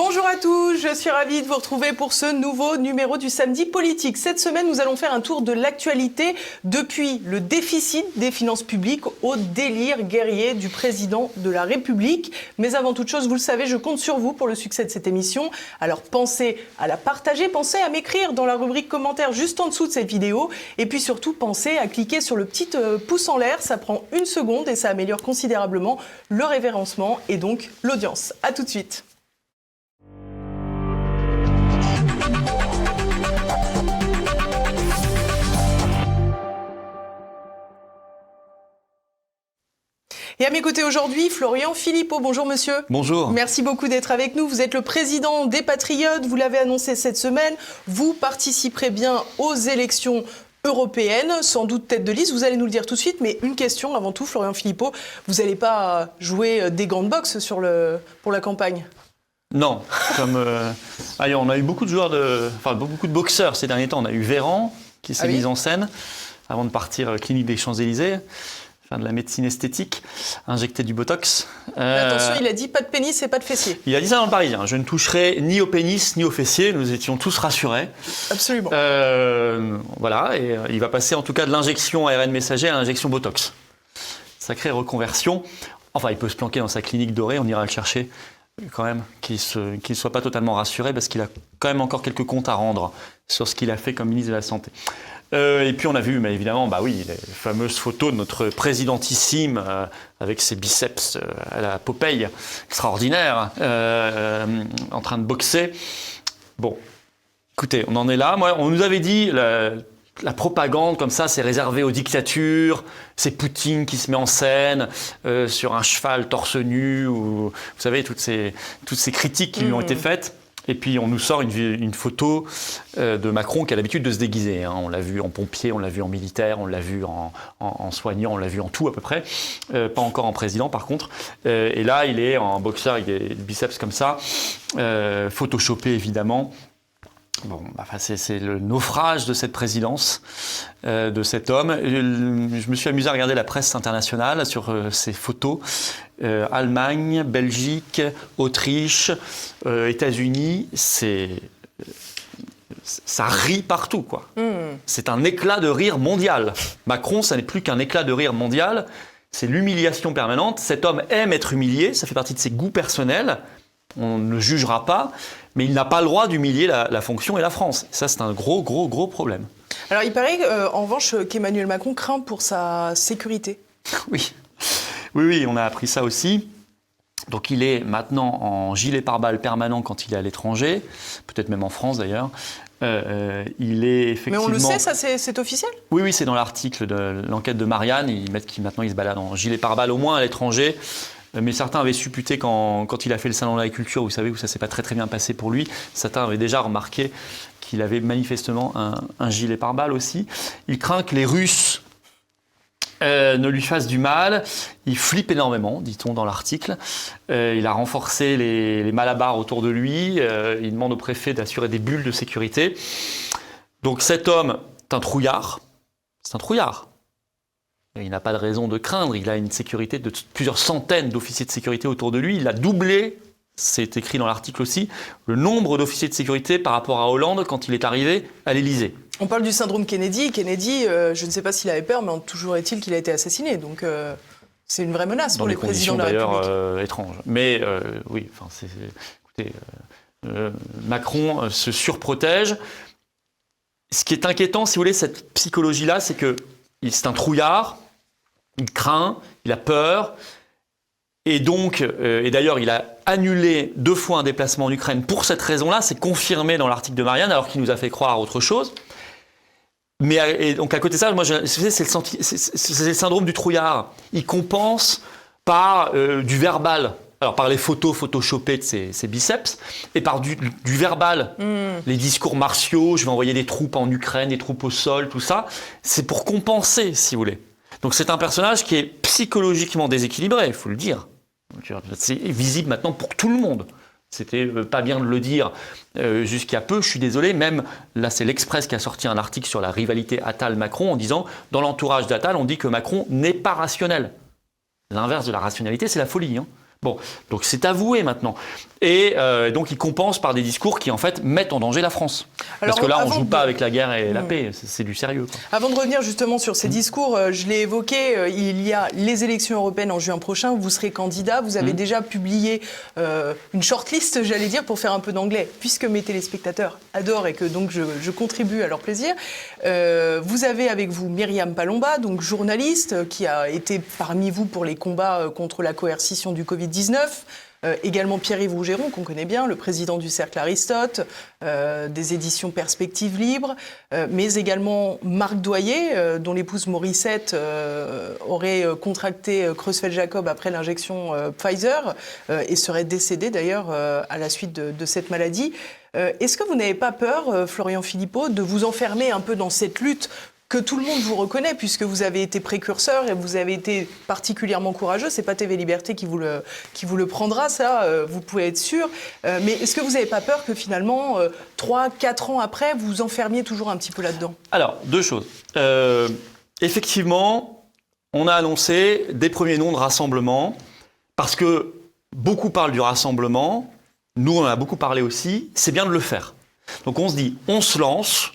Bonjour à tous, je suis ravie de vous retrouver pour ce nouveau numéro du Samedi Politique. Cette semaine, nous allons faire un tour de l'actualité depuis le déficit des finances publiques au délire guerrier du président de la République. Mais avant toute chose, vous le savez, je compte sur vous pour le succès de cette émission. Alors pensez à la partager, pensez à m'écrire dans la rubrique commentaires juste en dessous de cette vidéo. Et puis surtout, pensez à cliquer sur le petit pouce en l'air, ça prend 1 seconde et ça améliore considérablement le référencement et donc l'audience. A tout de suite. Et à mes côtés aujourd'hui, Florian Philippot. Bonjour monsieur. Bonjour. Merci beaucoup d'être avec nous. Vous êtes le président des Patriotes, vous l'avez annoncé cette semaine. Vous participerez bien aux élections européennes, sans doute tête de liste. Vous allez nous le dire tout de suite, mais une question avant tout, Florian Philippot. Vous n'allez pas jouer des gants de boxe pour la campagne ? Non, on a eu beaucoup de boxeurs ces derniers temps. On a eu Véran qui s'est mis en scène avant de partir clinique des Champs-Élysées. De la médecine esthétique, injecter du botox. Attention, il a dit pas de pénis et pas de fessier. Il a dit ça dans le Parisien. Je ne toucherai ni au pénis ni au fessier. Nous étions tous rassurés. Absolument. Voilà, et il va passer en tout cas de l'injection ARN messager à l'injection botox. Sacrée reconversion. Enfin, il peut se planquer dans sa clinique dorée. On ira le chercher quand même, qu'il ne soit pas totalement rassuré parce qu'il a quand même encore quelques comptes à rendre sur ce qu'il a fait comme ministre de la Santé. Et puis on a vu, mais évidemment, les fameuses photos de notre présidentissime avec ses biceps à la Popeye, extraordinaire, en train de boxer. Bon, écoutez, on en est là. Moi, on nous avait dit la propagande comme ça, c'est réservé aux dictatures. C'est Poutine qui se met en scène sur un cheval torse nu. Ou, vous savez, toutes ces critiques qui lui ont été faites. Et puis on nous sort une photo de Macron qui a l'habitude de se déguiser. On l'a vu en pompier, on l'a vu en militaire, on l'a vu en soignant, on l'a vu en tout à peu près. Pas encore en président par contre. Et là, il est en boxeur avec des biceps comme ça, photoshopé évidemment. Bon, c'est le naufrage de cette présidence, de cet homme. Je me suis amusé à regarder la presse internationale sur ces photos. Allemagne, Belgique, Autriche, États-Unis, ça rit partout, quoi. C'est un éclat de rire mondial. Macron, ça n'est plus qu'un éclat de rire mondial. C'est l'humiliation permanente. Cet homme aime être humilié, ça fait partie de ses goûts personnels. On ne le jugera pas, mais il n'a pas le droit d'humilier la fonction et la France. Ça, c'est un gros problème. Alors, il paraît en revanche qu'Emmanuel Macron craint pour sa sécurité. Oui, on a appris ça aussi. Donc, il est maintenant en gilet pare-balles permanent quand il est à l'étranger, peut-être même en France d'ailleurs. Il est effectivement... Mais on le sait, ça, c'est officiel ? Oui, c'est dans l'article de l'enquête de Marianne. Ils mettent qu'il maintenant il se balade en gilet pare-balles au moins à l'étranger. Mais certains avaient supputé quand il a fait le salon de l'agriculture, vous savez, où ça ne s'est pas très bien passé pour lui, certains avaient déjà remarqué qu'il avait manifestement un gilet pare-balles aussi. Il craint que les Russes ne lui fassent du mal. Il flippe énormément, dit-on dans l'article. Il a renforcé les malabars autour de lui. Il demande au préfet d'assurer des bulles de sécurité. Donc cet homme est un trouillard. C'est un trouillard. Il n'a pas de raison de craindre, il a une sécurité de plusieurs centaines d'officiers de sécurité autour de lui. Il a doublé, c'est écrit dans l'article aussi, le nombre d'officiers de sécurité par rapport à Hollande quand il est arrivé à l'Élysée. On parle du syndrome Kennedy. Kennedy, je ne sais pas s'il avait peur, mais toujours est-il qu'il a été assassiné. Donc c'est une vraie menace pour les présidents de la République. Dans des conditions d'ailleurs étranges. Mais écoutez, Macron se surprotège. Ce qui est inquiétant, si vous voulez, cette psychologie-là, c'est que c'est un trouillard, il craint, il a peur, et donc, et d'ailleurs, il a annulé 2 fois un déplacement en Ukraine pour cette raison-là, c'est confirmé dans l'article de Marianne, alors qu'il nous a fait croire autre chose. Mais donc à côté de ça, moi, c'est le syndrome du trouillard. Il compense par du verbal. Alors par les photos photoshopées de ses biceps et par du verbal, les discours martiaux, je vais envoyer des troupes en Ukraine, des troupes au sol, tout ça, c'est pour compenser, si vous voulez. Donc c'est un personnage qui est psychologiquement déséquilibré, il faut le dire. C'est visible maintenant pour tout le monde. C'était pas bien de le dire jusqu'à peu, je suis désolé, même là c'est l'Express qui a sorti un article sur la rivalité Attal-Macron en disant, dans l'entourage d'Attal, on dit que Macron n'est pas rationnel. L'inverse de la rationalité, c'est la folie, Bon, donc c'est avoué maintenant. Et donc ils compensent par des discours qui en fait mettent en danger la France. Alors, parce que là, on ne joue pas avec la guerre et la paix, c'est du sérieux, quoi. Avant de revenir justement sur ces discours, je l'ai évoqué, il y a les élections européennes en juin prochain, vous serez candidat, vous avez déjà publié une shortlist, j'allais dire, pour faire un peu d'anglais, puisque mes téléspectateurs adorent et que donc je contribue à leur plaisir. Vous avez avec vous Myriam Palomba, donc journaliste, qui a été parmi vous pour les combats contre la coercition du Covid-19. Également Pierre-Yves Rougeron, qu'on connaît bien, le président du Cercle Aristote, des éditions Perspectives Libres, mais également Marc Doyer, dont l'épouse Morissette aurait contracté Creutzfeldt-Jakob après l'injection Pfizer et serait décédée d'ailleurs à la suite de cette maladie. Est-ce que vous n'avez pas peur, Florian Philippot, de vous enfermer un peu dans cette lutte que tout le monde vous reconnaît, puisque vous avez été précurseur et vous avez été particulièrement courageux. C'est pas TV Liberté qui vous le prendra, ça, vous pouvez être sûr. Mais est-ce que vous n'avez pas peur que finalement, 3-4 ans après, vous vous enfermiez toujours un petit peu là-dedans ? Alors, deux choses. Effectivement, on a annoncé des premiers noms de rassemblement, parce que beaucoup parlent du rassemblement, nous on en a beaucoup parlé aussi, c'est bien de le faire. Donc on se dit, on se lance,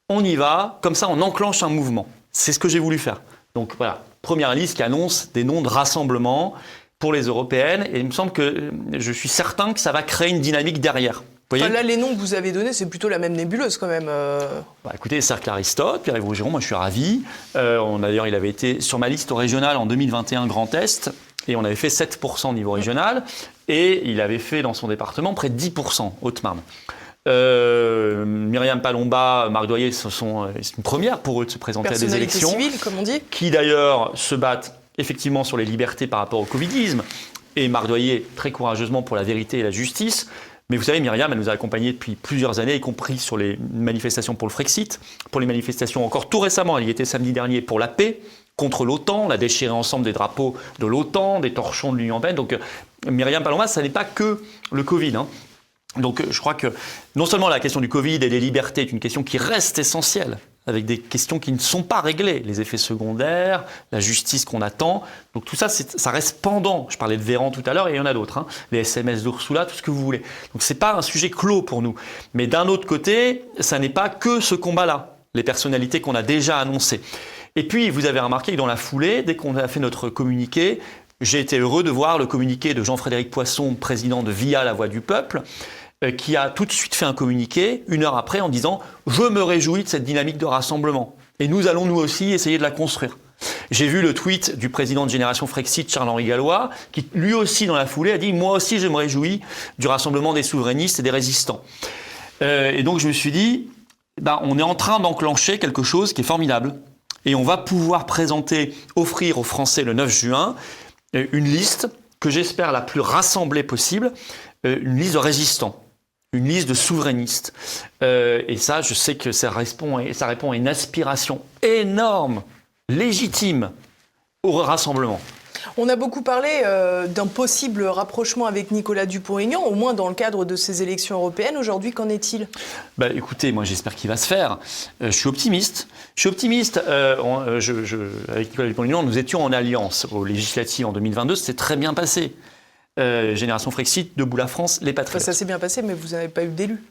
on y va, comme ça on enclenche un mouvement. C'est ce que j'ai voulu faire. Donc voilà, première liste qui annonce des noms de rassemblement pour les européennes. Et il me semble que je suis certain que ça va créer une dynamique derrière. Vous voyez, là, les noms que vous avez donnés, c'est plutôt la même nébuleuse quand même. Bah, écoutez, Cercle Aristote, Pierre-Yves Rougeron, moi je suis ravi. D'ailleurs, il avait été sur ma liste régionale en 2021 Grand Est. Et on avait fait 7% au niveau régional. Et il avait fait dans son département près de 10% Haute-Marne. Myriam Palomba, Marc Doyer, c'est une première pour eux de se présenter à des élections. Civile, comme on dit. Qui d'ailleurs se battent effectivement sur les libertés par rapport au covidisme. Et Marc Doyer, très courageusement pour la vérité et la justice. Mais vous savez, Myriam, elle nous a accompagnés depuis plusieurs années, y compris sur les manifestations pour le Frexit, pour les manifestations encore tout récemment, elle y était samedi dernier, pour la paix, contre l'OTAN. On a déchiré ensemble des drapeaux de l'OTAN, des torchons de l'Union européenne. Donc Myriam Palomba, ça n'est pas que le Covid, hein. Donc je crois que non seulement la question du Covid et des libertés est une question qui reste essentielle, avec des questions qui ne sont pas réglées, les effets secondaires, la justice qu'on attend. Donc tout ça, ça reste pendant. Je parlais de Véran tout à l'heure et il y en a d'autres, hein. Les SMS d'Ursula, tout ce que vous voulez. Donc c'est pas un sujet clos pour nous. Mais d'un autre côté, ça n'est pas que ce combat-là, les personnalités qu'on a déjà annoncées. Et puis vous avez remarqué que dans la foulée, dès qu'on a fait notre communiqué, j'ai été heureux de voir le communiqué de Jean-Frédéric Poisson, président de VIA, la Voix du Peuple, qui a tout de suite fait un communiqué, 1 heure après, en disant « Je me réjouis de cette dynamique de rassemblement. Et nous allons nous aussi essayer de la construire. » J'ai vu le tweet du président de Génération Frexit, Charles-Henri Gallois, qui lui aussi, dans la foulée, a dit « Moi aussi, je me réjouis du rassemblement des souverainistes et des résistants. » Et donc, je me suis dit on est en train d'enclencher quelque chose qui est formidable. Et on va pouvoir offrir aux Français le 9 juin une liste que j'espère la plus rassemblée possible, une liste de résistants, une liste de souverainistes. Et ça, je sais que ça répond à une aspiration énorme, légitime, au rassemblement. On a beaucoup parlé d'un possible rapprochement avec Nicolas Dupont-Aignan, au moins dans le cadre de ces élections européennes. Aujourd'hui, qu'en est-il ? Écoutez, moi j'espère qu'il va se faire. Je suis optimiste. Avec Nicolas Dupont-Aignan, nous étions en alliance aux législatives en 2022. C'était très bien passé. Génération Frexit, Debout la France, les Patriotes. Ça s'est bien passé, mais vous n'avez pas eu d'élus.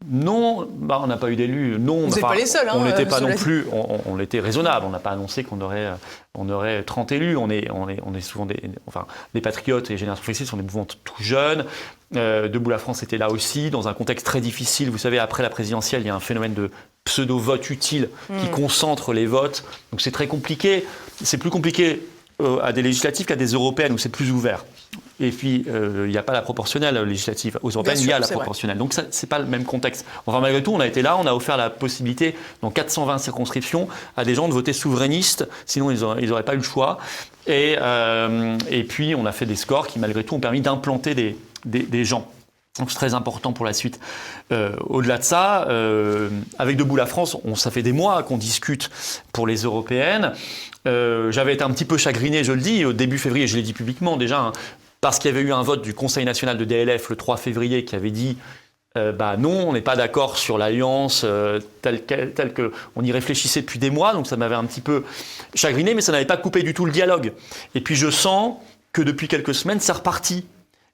Non, on n'a pas eu d'élus. Non, vous n'êtes pas les seuls. On n'était pas non plus. On était raisonnable. On n'a pas annoncé qu'on aurait 30 élus. On est souvent les Patriotes et Génération Frexit sont des mouvements tout jeunes. Debout la France était là aussi, dans un contexte très difficile. Vous savez, après la présidentielle, il y a un phénomène de pseudo-vote utile qui concentre les votes. Donc c'est très compliqué. C'est plus compliqué à des législatives qu'à des européennes où c'est plus ouvert. Et puis, il n'y a pas la proportionnelle législative. Aux européennes, il y a la proportionnelle. Donc, ce n'est pas le même contexte. Enfin, malgré tout, on a été là, on a offert la possibilité, dans 420 circonscriptions, à des gens de voter souverainistes. Sinon, ils n'auraient pas eu le choix. Et puis, on a fait des scores qui, malgré tout, ont permis d'implanter des gens. Donc, c'est très important pour la suite. Au-delà de ça, avec Debout la France, ça fait des mois qu'on discute pour les européennes. J'avais été un petit peu chagriné, je le dis, au début février, je l'ai dit publiquement déjà, hein, parce qu'il y avait eu un vote du Conseil national de DLF le 3 février qui avait dit non, on n'est pas d'accord sur l'alliance telle qu'on y réfléchissait depuis des mois. Donc ça m'avait un petit peu chagriné, mais ça n'avait pas coupé du tout le dialogue. Et puis je sens que depuis quelques semaines, c'est reparti.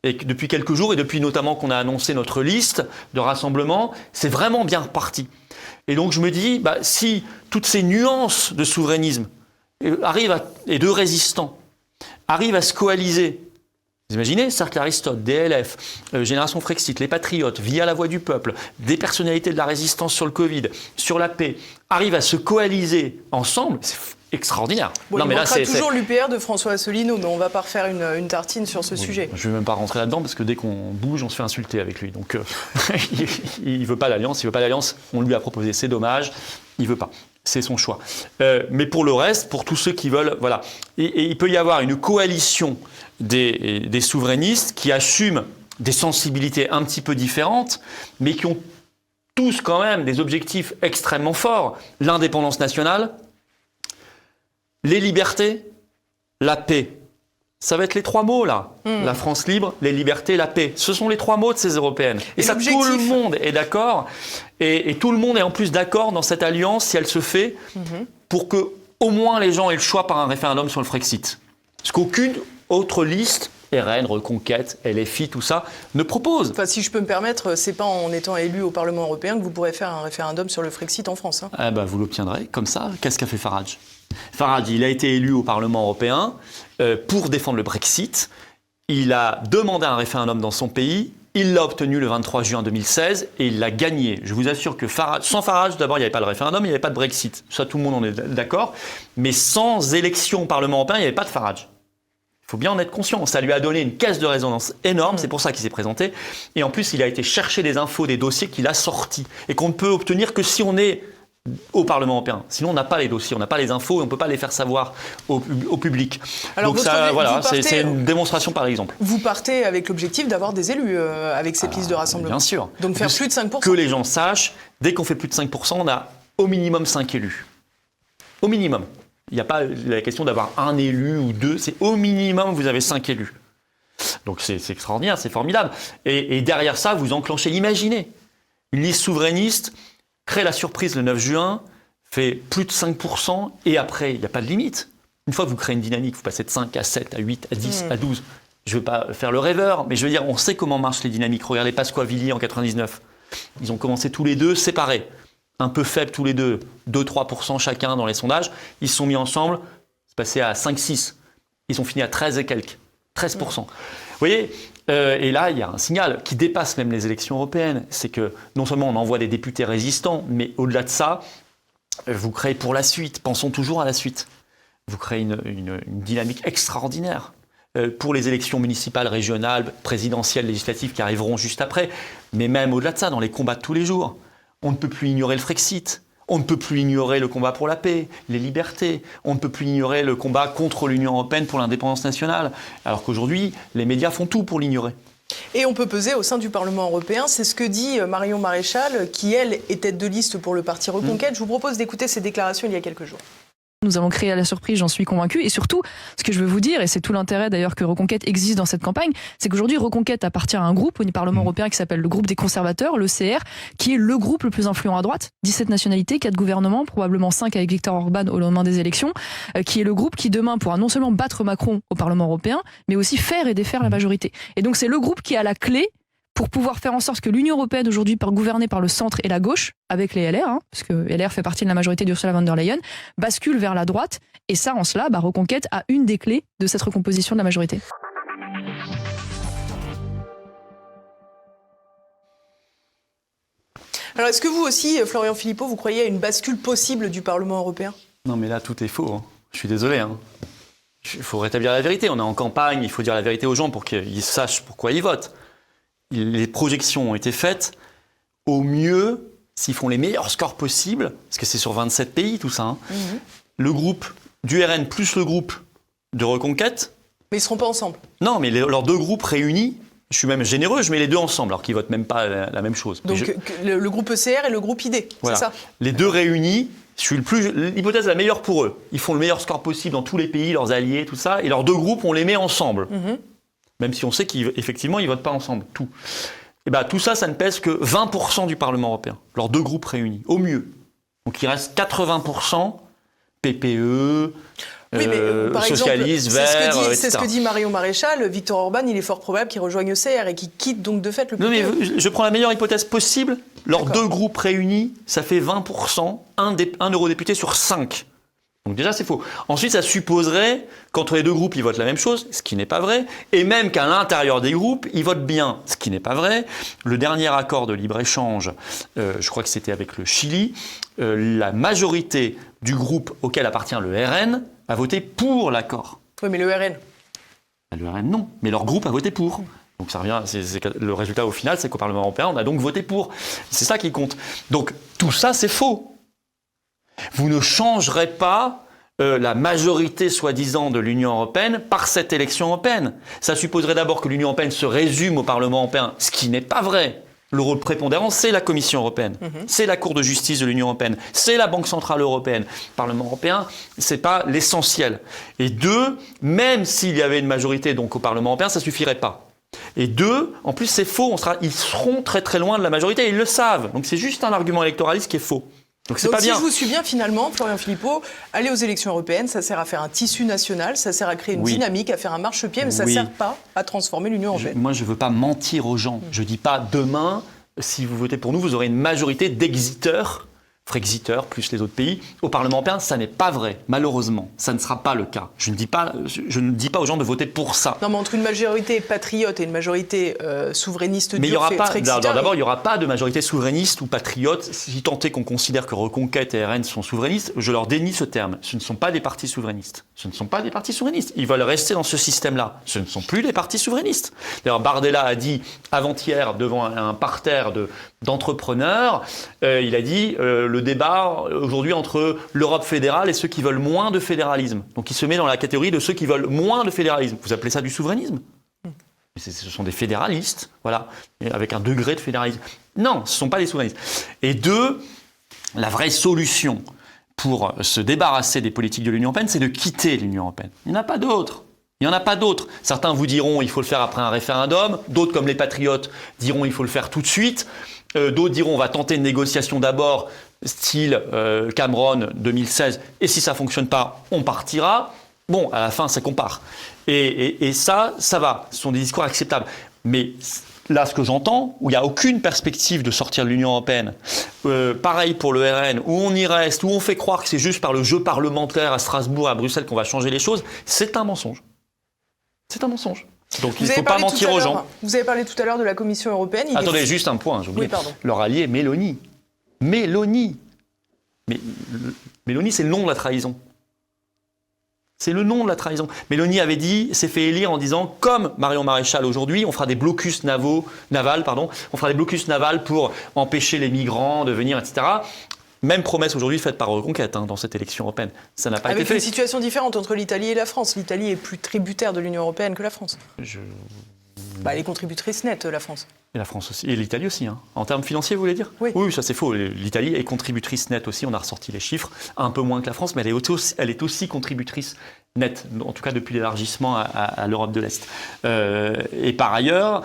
Et que depuis quelques jours, et depuis notamment qu'on a annoncé notre liste de rassemblement, c'est vraiment bien reparti. Et donc je me dis, si toutes ces nuances de souverainisme et de résistants arrivent à se coaliser, vous imaginez, Cercle Aristote, DLF, Génération Frexit, les Patriotes, via la Voix du Peuple, des personnalités de la résistance sur le Covid, sur la paix, arrivent à se coaliser ensemble, c'est extraordinaire. Bon, non, mais là, c'est toujours l'UPR de François Asselineau, mais on ne va pas refaire une tartine sur ce sujet. Je ne vais même pas rentrer là-dedans, parce que dès qu'on bouge, on se fait insulter avec lui. Donc, il ne veut pas l'alliance, on lui a proposé, c'est dommage, il ne veut pas. C'est son choix. Mais pour le reste, pour tous ceux qui veulent, voilà. Et il peut y avoir une coalition des souverainistes qui assument des sensibilités un petit peu différentes, mais qui ont tous quand même des objectifs extrêmement forts. L'indépendance nationale, les libertés, la paix. Ça va être les 3 mots, là. La France libre, les libertés, la paix. Ce sont les 3 mots de ces européennes. Et ça, tout le monde est d'accord. Et tout le monde est en plus d'accord dans cette alliance, si elle se fait, pour que au moins les gens aient le choix par un référendum sur le Frexit. Ce qu'aucune autre liste, RN, Reconquête, LFI, tout ça, ne propose. Enfin, si je peux me permettre, c'est pas en étant élu au Parlement européen que vous pourrez faire un référendum sur le Frexit en France. Vous l'obtiendrez, comme ça. Qu'est-ce qu'a fait Farage ? Farage, il a été élu au Parlement européen pour défendre le Brexit. Il a demandé un référendum dans son pays. Il l'a obtenu le 23 juin 2016 et il l'a gagné. Je vous assure que sans Farage, d'abord, il n'y avait pas le référendum, il n'y avait pas de Brexit. Ça, tout le monde en est d'accord. Mais sans élection au Parlement européen, il n'y avait pas de Farage. Il faut bien en être conscient. Ça lui a donné une caisse de résonance énorme. C'est pour ça qu'il s'est présenté. Et en plus, il a été chercher des infos, des dossiers qu'il a sortis et qu'on ne peut obtenir que si on est au Parlement européen. Sinon, on n'a pas les dossiers, on n'a pas les infos et on ne peut pas les faire savoir au public. Alors, donc ça, voilà, c'est une démonstration par exemple. Vous partez avec l'objectif d'avoir des élus avec cette liste de rassemblement. Bien sûr. Donc faire plus de 5%. Que les gens sachent, dès qu'on fait plus de 5%, on a au minimum 5 élus. Au minimum. Il n'y a pas la question d'avoir un élu ou 2, c'est au minimum vous avez 5 élus. Donc c'est extraordinaire, c'est formidable. Et derrière ça, vous enclenchez, imaginez, une liste souverainiste crée la surprise le 9 juin, fait plus de 5%, et après, il n'y a pas de limite. Une fois que vous créez une dynamique, vous passez de 5 à 7, à 8, à 10, à 12. Je ne veux pas faire le rêveur, mais je veux dire, on sait comment marchent les dynamiques. Regardez Pasqua-Villiers en 99. Ils ont commencé tous les deux séparés. Un peu faibles tous les deux, 2-3% chacun dans les sondages. Ils se sont mis ensemble, c'est passé à 5-6. Ils ont fini à 13 et quelques. 13%. Vous voyez, et là, il y a un signal qui dépasse même les élections européennes. C'est que non seulement on envoie des députés résistants, mais au-delà de ça, vous créez pour la suite, pensons toujours à la suite, vous créez une dynamique extraordinaire pour les élections municipales, régionales, présidentielles, législatives qui arriveront juste après, mais même au-delà de ça, dans les combats de tous les jours. On ne peut plus ignorer le Frexit. On ne peut plus ignorer le combat pour la paix, les libertés. On ne peut plus ignorer le combat contre l'Union européenne pour l'indépendance nationale. Alors qu'aujourd'hui, les médias font tout pour l'ignorer. Et on peut peser au sein du Parlement européen. C'est ce que dit Marion Maréchal, qui, elle, est tête de liste pour le parti Reconquête. Je vous propose d'écouter ses déclarations il y a quelques jours. Nous allons créer la surprise, j'en suis convaincue. Et surtout, ce que je veux vous dire, et c'est tout l'intérêt d'ailleurs que Reconquête existe dans cette campagne, c'est qu'aujourd'hui, Reconquête appartient à un groupe au Parlement européen qui s'appelle le groupe des conservateurs, le CR, qui est le groupe le plus influent à droite. 17 nationalités, 4 gouvernements, probablement 5 avec Viktor Orban au lendemain des élections, qui est le groupe qui demain pourra non seulement battre Macron au Parlement européen, mais aussi faire et défaire la majorité. Et donc c'est le groupe qui a la clé pour pouvoir faire en sorte que l'Union européenne, aujourd'hui gouvernée par le centre et la gauche, avec les LR, parce que LR fait partie de la majorité d'Ursula von der Leyen, bascule vers la droite. Et ça, en cela, Reconquête a une des clés de cette recomposition de la majorité. Alors, est-ce que vous aussi, Florian Philippot, vous croyez à une bascule possible du Parlement européen ? Non, mais là, tout est faux. Je suis désolé. Il faut rétablir la vérité. On est en campagne, il faut dire la vérité aux gens pour qu'ils sachent pourquoi ils votent. Les projections ont été faites. Au mieux, s'ils font les meilleurs scores possibles, parce que c'est sur 27 pays tout ça, le groupe du RN plus le groupe de Reconquête. Mais ils ne seront pas ensemble. Non, mais leurs deux groupes réunis, je suis même généreux, je mets les deux ensemble, alors qu'ils ne votent même pas la même chose. Donc le groupe ECR et le groupe ID, voilà. C'est ça ? Les deux réunis, l'hypothèse la meilleure pour eux. Ils font le meilleur score possible dans tous les pays, leurs alliés, tout ça, et leurs deux groupes, on les met ensemble. Même si on sait qu'effectivement, ils ne votent pas ensemble, tout. Et tout ça, ça ne pèse que 20% du Parlement européen, leurs deux groupes réunis, au mieux. Donc il reste 80%, PPE, Oui, mais, par socialistes, exemple, verts, etc. C'est ce que dit Marion Maréchal. Viktor Orban, il est fort probable qu'il rejoigne le CR et qu'il quitte donc de fait le PP. Non, mais je prends la meilleure hypothèse possible. Leurs deux groupes réunis, ça fait 20%, un eurodéputé sur 5. Donc déjà, c'est faux. Ensuite, ça supposerait qu'entre les deux groupes, ils votent la même chose, ce qui n'est pas vrai. Et même qu'à l'intérieur des groupes, ils votent bien, ce qui n'est pas vrai. Le dernier accord de libre-échange, je crois que c'était avec le Chili, la majorité du groupe auquel appartient le RN a voté pour l'accord. Oui, mais le RN. Le RN, non. Mais leur groupe a voté pour. Donc ça revient, le résultat au final, c'est qu'au Parlement européen, on a donc voté pour. C'est ça qui compte. Donc tout ça, c'est faux. Vous ne changerez pas la majorité soi-disant de l'Union européenne par cette élection européenne. Ça supposerait d'abord que l'Union européenne se résume au Parlement européen, ce qui n'est pas vrai. Le rôle prépondérant, c'est la Commission européenne, c'est la Cour de justice de l'Union européenne, c'est la Banque centrale européenne. Le Parlement européen, c'est pas l'essentiel. Et deux, même s'il y avait une majorité donc au Parlement européen, ça suffirait pas. Et deux, en plus c'est faux, ils seront très très loin de la majorité, ils le savent. Donc c'est juste un argument électoraliste qui est faux. Donc c'est pas bien. Si je vous suis bien, finalement, Florian Philippot, aller aux élections européennes, ça sert à faire un tissu national, ça sert à créer une dynamique, à faire un marchepied, mais ça ne sert pas à transformer l'Union européenne. Moi, je ne veux pas mentir aux gens. Je ne dis pas demain, si vous votez pour nous, vous aurez une majorité d'exiteurs, Frexiteurs, plus les autres pays. Au Parlement européen, ça n'est pas vrai, malheureusement. Ça ne sera pas le cas. Je ne dis pas aux gens de voter pour ça. Non, mais entre une majorité patriote et une majorité souverainiste mais dure, d'abord, il n'y aura pas de majorité souverainiste ou patriote. Si tant est qu'on considère que Reconquête et RN sont souverainistes, je leur dénie ce terme. Ce ne sont pas des partis souverainistes. Ce ne sont pas des partis souverainistes. Ils veulent rester dans ce système-là. Ce ne sont plus des partis souverainistes. D'ailleurs, Bardella a dit avant-hier, devant un parterre d'entrepreneurs, il a dit le débat aujourd'hui entre l'Europe fédérale et ceux qui veulent moins de fédéralisme. Donc il se met dans la catégorie de ceux qui veulent moins de fédéralisme. Vous appelez ça du souverainisme ? Ce sont des fédéralistes, voilà, avec un degré de fédéralisme. Non, ce ne sont pas des souverainistes. Et deux, la vraie solution pour se débarrasser des politiques de l'Union européenne, c'est de quitter l'Union européenne. Il n'y en a pas d'autre. Il n'y en a pas d'autres. Certains vous diront il faut le faire après un référendum. D'autres, comme les patriotes, diront il faut le faire tout de suite. D'autres diront on va tenter une négociation d'abord, style Cameron 2016. Et si ça ne fonctionne pas, on partira. Bon, à la fin, c'est qu'on part. Et ça va. Ce sont des discours acceptables. Mais là, ce que j'entends, où il n'y a aucune perspective de sortir de l'Union européenne, pareil pour le RN, où on y reste, où on fait croire que c'est juste par le jeu parlementaire à Strasbourg, à Bruxelles qu'on va changer les choses, c'est un mensonge. C'est un mensonge. Donc il ne faut pas mentir aux gens. Vous avez parlé tout à l'heure de la Commission européenne. Attendez, juste un point, j'ai oublié. Oui, pardon. Leur allié, Mélanie. Mélanie, c'est le nom de la trahison. C'est le nom de la trahison. Mélanie s'est fait élire en disant, comme Marion Maréchal aujourd'hui, on fera des blocus navals pour empêcher les migrants de venir, etc. Même promesse aujourd'hui faite par Reconquête dans cette élection européenne. Ça n'a pas été fait. Avec une situation différente entre l'Italie et la France. L'Italie est plus tributaire de l'Union européenne que la France. Elle est contributrice nette, la France. Et la France aussi. Et l'Italie aussi. En termes financiers, vous voulez dire ? Oui, ça c'est faux. L'Italie est contributrice nette aussi. On a ressorti les chiffres. Un peu moins que la France, mais elle est aussi contributrice nette. En tout cas, depuis l'élargissement à l'Europe de l'Est. Et par ailleurs,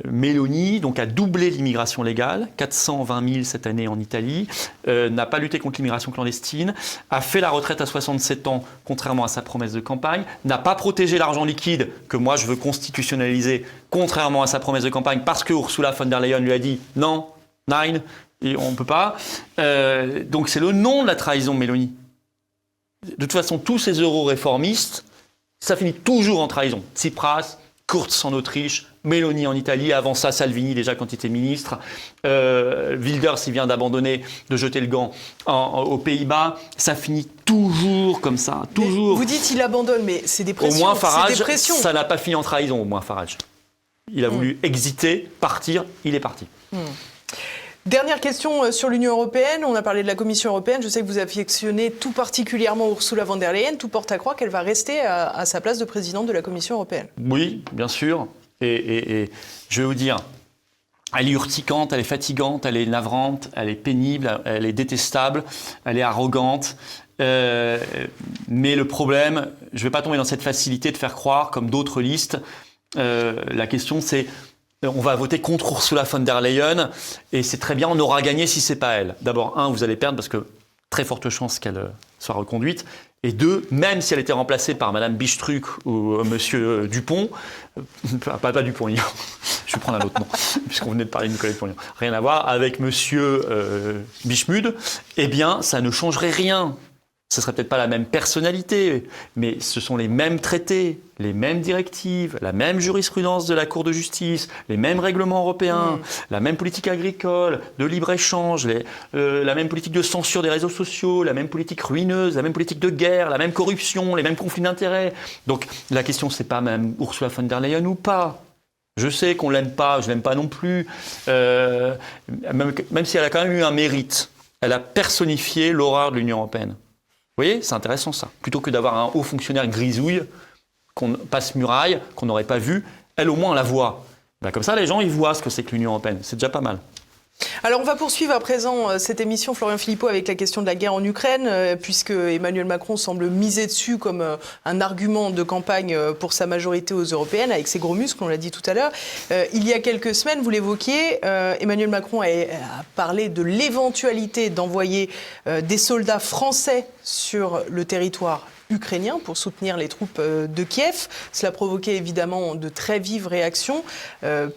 Meloni a doublé l'immigration légale. 420 000 cette année en Italie. N'a pas lutté contre l'immigration clandestine. A fait la retraite à 67 ans, contrairement à sa promesse de campagne. N'a pas protégé l'argent liquide, que moi je veux constitutionnaliser, contrairement à sa promesse de campagne, parce que Ursula von der Leyen lui a dit non, nein, et on ne peut pas. Donc c'est le nom de la trahison, Mélanie. De toute façon, tous ces euro-réformistes, ça finit toujours en trahison. Tsipras, Kurz en Autriche, Meloni en Italie, avant ça Salvini déjà quand il était ministre, Wilders il vient d'abandonner, de jeter le gant aux Pays-Bas, ça finit toujours comme ça, toujours. Mais vous dites il abandonne, mais c'est des pressions. Au moins Farage, ça n'a pas fini en trahison, au moins Farage. Il a voulu exiter, partir, il est parti. Dernière question sur l'Union européenne. On a parlé de la Commission européenne. Je sais que vous affectionnez tout particulièrement Ursula von der Leyen. Tout porte à croire qu'elle va rester à sa place de présidente de la Commission européenne. Oui, bien sûr. Et je vais vous dire, elle est urticante, elle est fatigante, elle est navrante, elle est pénible, elle est détestable, elle est arrogante. Mais le problème, je ne vais pas tomber dans cette facilité de faire croire, comme d'autres listes, la question c'est... On va voter contre Ursula von der Leyen et c'est très bien, on aura gagné si c'est pas elle. D'abord, vous allez perdre parce que très forte chance qu'elle soit reconduite. Et deux, même si elle était remplacée par Madame Bichtruck ou Monsieur Dupont, pas Dupont, je vais prendre un autre nom, puisqu'on venait de parler de Nicolas Dupont, rien à voir, avec Monsieur Bischmude, eh bien, ça ne changerait rien. Ce ne serait peut-être pas la même personnalité, mais ce sont les mêmes traités, les mêmes directives, la même jurisprudence de la Cour de justice, les mêmes règlements européens, la même politique agricole, de libre-échange, la même politique de censure des réseaux sociaux, la même politique ruineuse, la même politique de guerre, la même corruption, les mêmes conflits d'intérêts. Donc la question, c'est pas même Ursula von der Leyen ou pas. Je sais qu'on l'aime pas, je l'aime pas non plus, même si elle a quand même eu un mérite. Elle a personnifié l'horreur de l'Union européenne. Vous voyez, c'est intéressant ça. Plutôt que d'avoir un haut fonctionnaire grisouille, qu'on passe muraille, qu'on n'aurait pas vu, elle au moins on la voit. Ben, comme ça, les gens ils voient ce que c'est que l'Union européenne. C'est déjà pas mal. Alors on va poursuivre à présent cette émission, Florian Philippot, avec la question de la guerre en Ukraine, puisque Emmanuel Macron semble miser dessus comme un argument de campagne pour sa majorité aux européennes, avec ses gros muscles, on l'a dit tout à l'heure. Il y a quelques semaines, vous l'évoquiez, Emmanuel Macron a parlé de l'éventualité d'envoyer des soldats français sur le territoire ukrainien pour soutenir les troupes de Kiev. Cela provoquait évidemment de très vives réactions.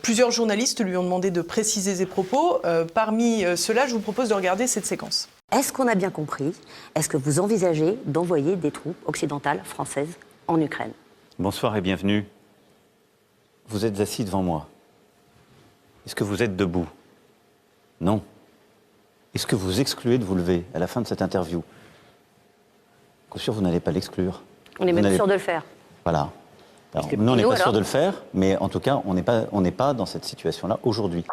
Plusieurs journalistes lui ont demandé de préciser ses propos. Parmi ceux-là, je vous propose de regarder cette séquence. Est-ce qu'on a bien compris? Est-ce que vous envisagez d'envoyer des troupes occidentales françaises en Ukraine? Bonsoir et bienvenue. Vous êtes assis devant moi. Est-ce que vous êtes debout? Non. Est-ce que vous excluez de vous lever à la fin de cette interview? Bien sûr, vous n'allez pas l'exclure. On n'est même sûr de le faire. Voilà. Alors, nous, on n'est pas sûr de le faire, mais en tout cas, on n'est pas dans cette situation-là aujourd'hui.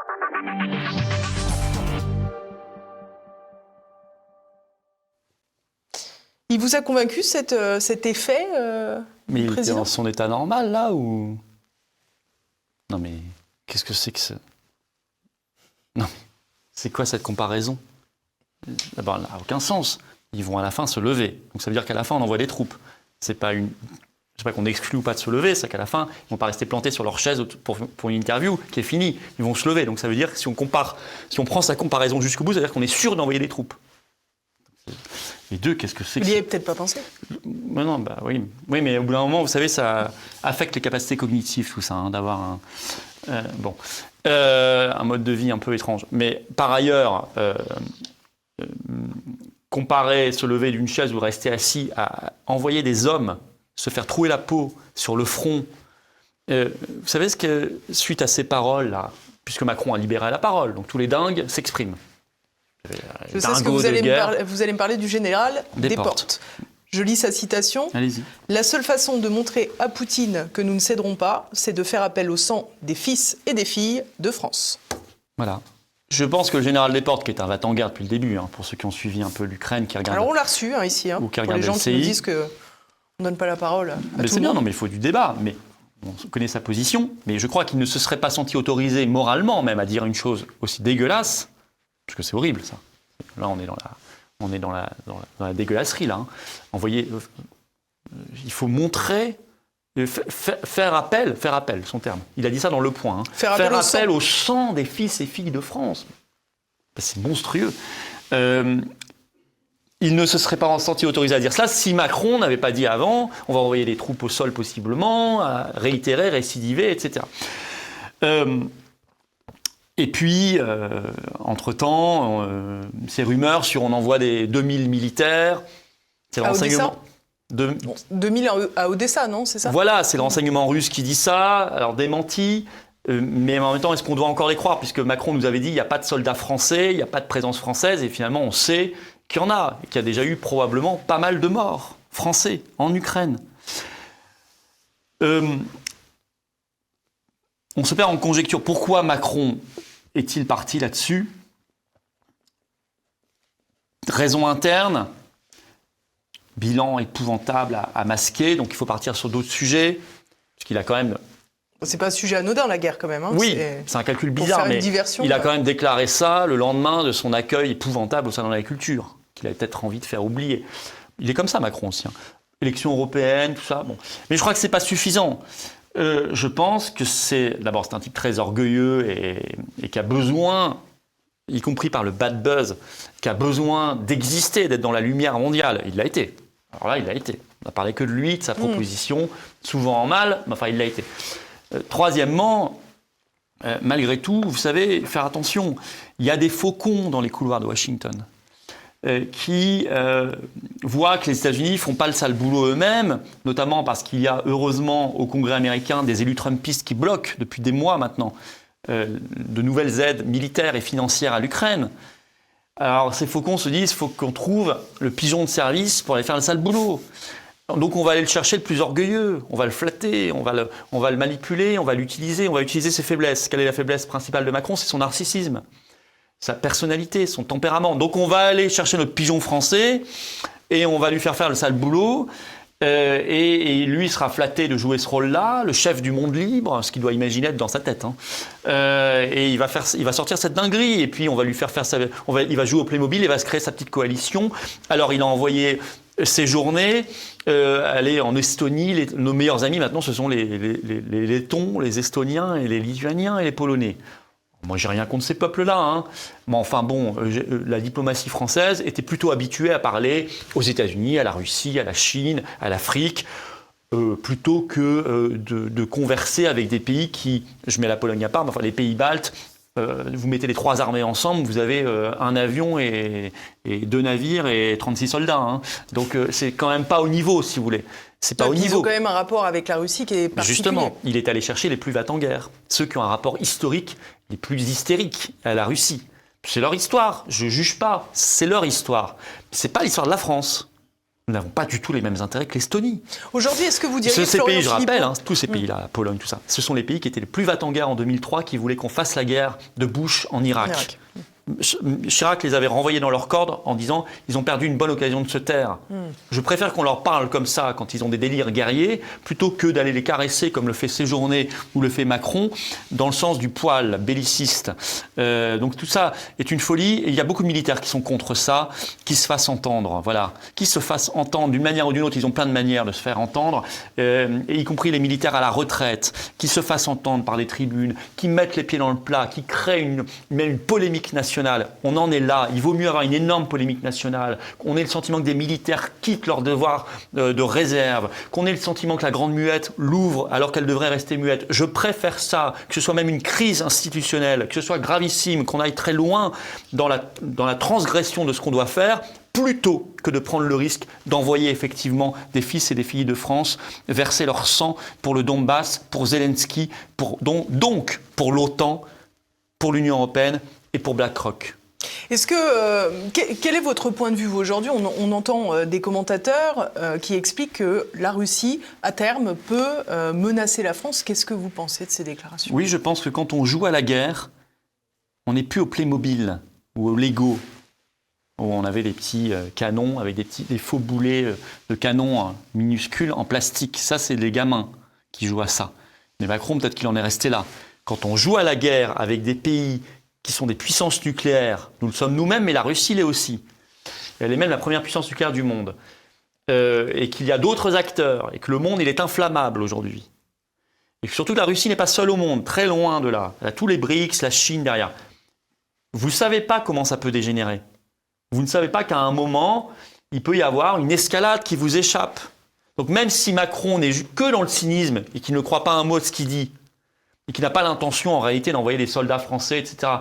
Il vous a convaincu cet effet Mais du il était président dans son état normal, là, ou... Non, mais qu'est-ce que c'est que ce... Non, c'est quoi cette comparaison? D'abord, elle n'a aucun sens. Ils vont à la fin se lever. Donc ça veut dire qu'à la fin, on envoie des troupes. C'est pas qu'on exclut ou pas de se lever, c'est qu'à la fin, ils vont pas rester plantés sur leur chaise pour une interview qui est finie. Ils vont se lever. Donc ça veut dire que si on prend sa comparaison jusqu'au bout, ça veut dire qu'on est sûr d'envoyer des troupes. Et deux, qu'est-ce que c'est que... Il n'y avait peut-être pas pensé. Non, bah oui. Oui, mais au bout d'un moment, vous savez, ça affecte les capacités cognitives, tout ça, hein, d'avoir un mode de vie un peu étrange. Mais par ailleurs, comparer se lever d'une chaise ou rester assis à envoyer des hommes se faire trouer la peau sur le front. Vous savez ce que, suite à ces paroles-là, puisque Macron a libéré la parole, donc tous les dingues s'expriment. Je sais ce que vous allez me parler du général Desportes. Je lis sa citation. Allez-y. La seule façon de montrer à Poutine que nous ne céderons pas, c'est de faire appel au sang des fils et des filles de France. Voilà. Je pense que le général Desportes, qui est un va-t-en-guerre depuis le début, hein, pour ceux qui ont suivi un peu l'Ukraine, qui regardent... Alors on l'a reçu ici, ou qui pour les gens qui nous disent qu'on ne donne pas la parole à mais tout c'est le bien, monde. non, mais il faut du débat. Mais on connaît sa position, mais je crois qu'il ne se serait pas senti autorisé moralement même à dire une chose aussi dégueulasse, parce que c'est horrible ça. Là, on est dans la dégueulasserie là. Hein. Il faut montrer... Faire appel, son terme. Il a dit ça dans Le Point. Hein. Faire appel au sang des fils et filles de France. C'est monstrueux. Il ne se serait pas senti autorisé à dire cela si Macron n'avait pas dit avant, on va envoyer des troupes au sol possiblement, à réitérer, récidiver, etc. Et puis, entre-temps, ces rumeurs sur on envoie des 2000 militaires, c'est le renseignement... 2000 à Odessa, non? C'est ça? Voilà, c'est le renseignement russe qui dit ça, alors démenti, mais en même temps, est-ce qu'on doit encore les croire? Puisque Macron nous avait dit qu'il n'y a pas de soldats français, il n'y a pas de présence française, et finalement on sait qu'il y en a, et qu'il y a déjà eu probablement pas mal de morts français en Ukraine. On se perd en conjecture. Pourquoi Macron est-il parti là-dessus? Raison interne. Bilan épouvantable à masquer, donc il faut partir sur d'autres sujets, puisqu'il a quand même... C'est pas un sujet anodin, la guerre, quand même. Hein. Oui, c'est un calcul bizarre, mais il a quand même déclaré ça le lendemain de son accueil épouvantable au Salon de l'Agriculture, qu'il avait peut-être envie de faire oublier. Il est comme ça, Macron aussi. Hein. Élection européenne, tout ça. Bon. Mais je crois que c'est pas suffisant. Je pense que d'abord, c'est un type très orgueilleux et qui a besoin... y compris par le bad buzz, qui a besoin d'exister, d'être dans la lumière mondiale. Il l'a été. Alors là, il l'a été. On n'a parlé que de lui, de sa proposition, souvent en mal, mais enfin, il l'a été. Troisièmement, malgré tout, vous savez, faire attention, il y a des faucons dans les couloirs de Washington qui voient que les États-Unis ne font pas le sale boulot eux-mêmes, notamment parce qu'il y a heureusement au Congrès américain des élus trumpistes qui bloquent depuis des mois maintenant de nouvelles aides militaires et financières à l'Ukraine. Alors ces faucons se disent qu'il faut qu'on trouve le pigeon de service pour aller faire le sale boulot. Donc on va aller le chercher le plus orgueilleux, on va le flatter, on va le manipuler, on va l'utiliser, on va utiliser ses faiblesses. Quelle est la faiblesse principale de Macron? C'est son narcissisme, sa personnalité, son tempérament. Donc on va aller chercher notre pigeon français et on va lui faire le sale boulot. Et lui sera flatté de jouer ce rôle-là, le chef du monde libre, ce qu'il doit imaginer être dans sa tête. Et il va sortir cette dinguerie, et puis on va lui faire il va jouer au Playmobil, il va se créer sa petite coalition. Alors il a envoyé ses journées aller en Estonie. Nos meilleurs amis maintenant, ce sont les Lettons, les Estoniens, et les Lituaniens et les Polonais. Moi, j'ai rien contre ces peuples-là, mais enfin bon, la diplomatie française était plutôt habituée à parler aux États-Unis, à la Russie, à la Chine, à l'Afrique, plutôt que de converser avec des pays qui, je mets la Pologne à part, mais enfin les pays baltes. Vous mettez les 3 armées ensemble, vous avez un avion et 2 navires et 36 soldats. Donc c'est quand même pas au niveau, si vous voulez. C'est pas au niveau. Ils ont quand même un rapport avec la Russie qui est particulier. Justement, il est allé chercher les plus va-t-en guerre, ceux qui ont un rapport historique les plus hystériques à la Russie. C'est leur histoire, je juge pas, c'est leur histoire. C'est pas l'histoire de la France. Nous n'avons pas du tout les mêmes intérêts que l'Estonie. Aujourd'hui, est-ce que vous diriez que ces pays, je Florian rappelle, tous ces pays-là, la Pologne, tout ça, ce sont les pays qui étaient les plus va-t-en guerre en 2003, qui voulaient qu'on fasse la guerre de Bush en Irak. Chirac les avait renvoyés dans leur corde en disant ils ont perdu une bonne occasion de se taire. Je préfère qu'on leur parle comme ça quand ils ont des délires guerriers plutôt que d'aller les caresser comme le fait Séjourné ou le fait Macron dans le sens du poil belliciste. Donc tout ça est une folie et il y a beaucoup de militaires qui sont contre ça, qui se fassent entendre, qui se fassent entendre d'une manière ou d'une autre. Ils ont plein de manières de se faire entendre, et y compris les militaires à la retraite, qui se fassent entendre par les tribunes, qui mettent les pieds dans le plat, qui créent une polémique nationale. On en est là. Il vaut mieux avoir une énorme polémique nationale, qu'on ait le sentiment que des militaires quittent leur devoir de réserve, qu'on ait le sentiment que la grande muette l'ouvre alors qu'elle devrait rester muette. Je préfère ça, que ce soit même une crise institutionnelle, que ce soit gravissime, qu'on aille très loin dans la transgression de ce qu'on doit faire, plutôt que de prendre le risque d'envoyer effectivement des fils et des filles de France verser leur sang pour le Donbass, pour Zelensky, donc pour l'OTAN, pour l'Union européenne et pour BlackRock. Est-ce que quel est votre point de vue aujourd'hui? On entend des commentateurs qui expliquent que la Russie, à terme, peut menacer la France. Qu'est-ce que vous pensez de ces déclarations? Oui, je pense que quand on joue à la guerre, on n'est plus au Playmobil ou au Lego, où on avait des petits canons avec des faux boulets de canons minuscules en plastique. Ça, c'est les gamins qui jouent à ça. Mais Macron, peut-être qu'il en est resté là. Quand on joue à la guerre avec des pays qui sont des puissances nucléaires, nous le sommes nous-mêmes, mais la Russie l'est aussi. Elle est même la première puissance nucléaire du monde. Et qu'il y a d'autres acteurs, et que le monde, il est inflammable aujourd'hui. Et surtout que la Russie n'est pas seule au monde, très loin de là. Elle a tous les BRICS, la Chine derrière. Vous ne savez pas comment ça peut dégénérer. Vous ne savez pas qu'à un moment, il peut y avoir une escalade qui vous échappe. Donc même si Macron n'est que dans le cynisme, et qu'il ne croit pas un mot de ce qu'il dit, et qui n'a pas l'intention en réalité d'envoyer des soldats français, etc.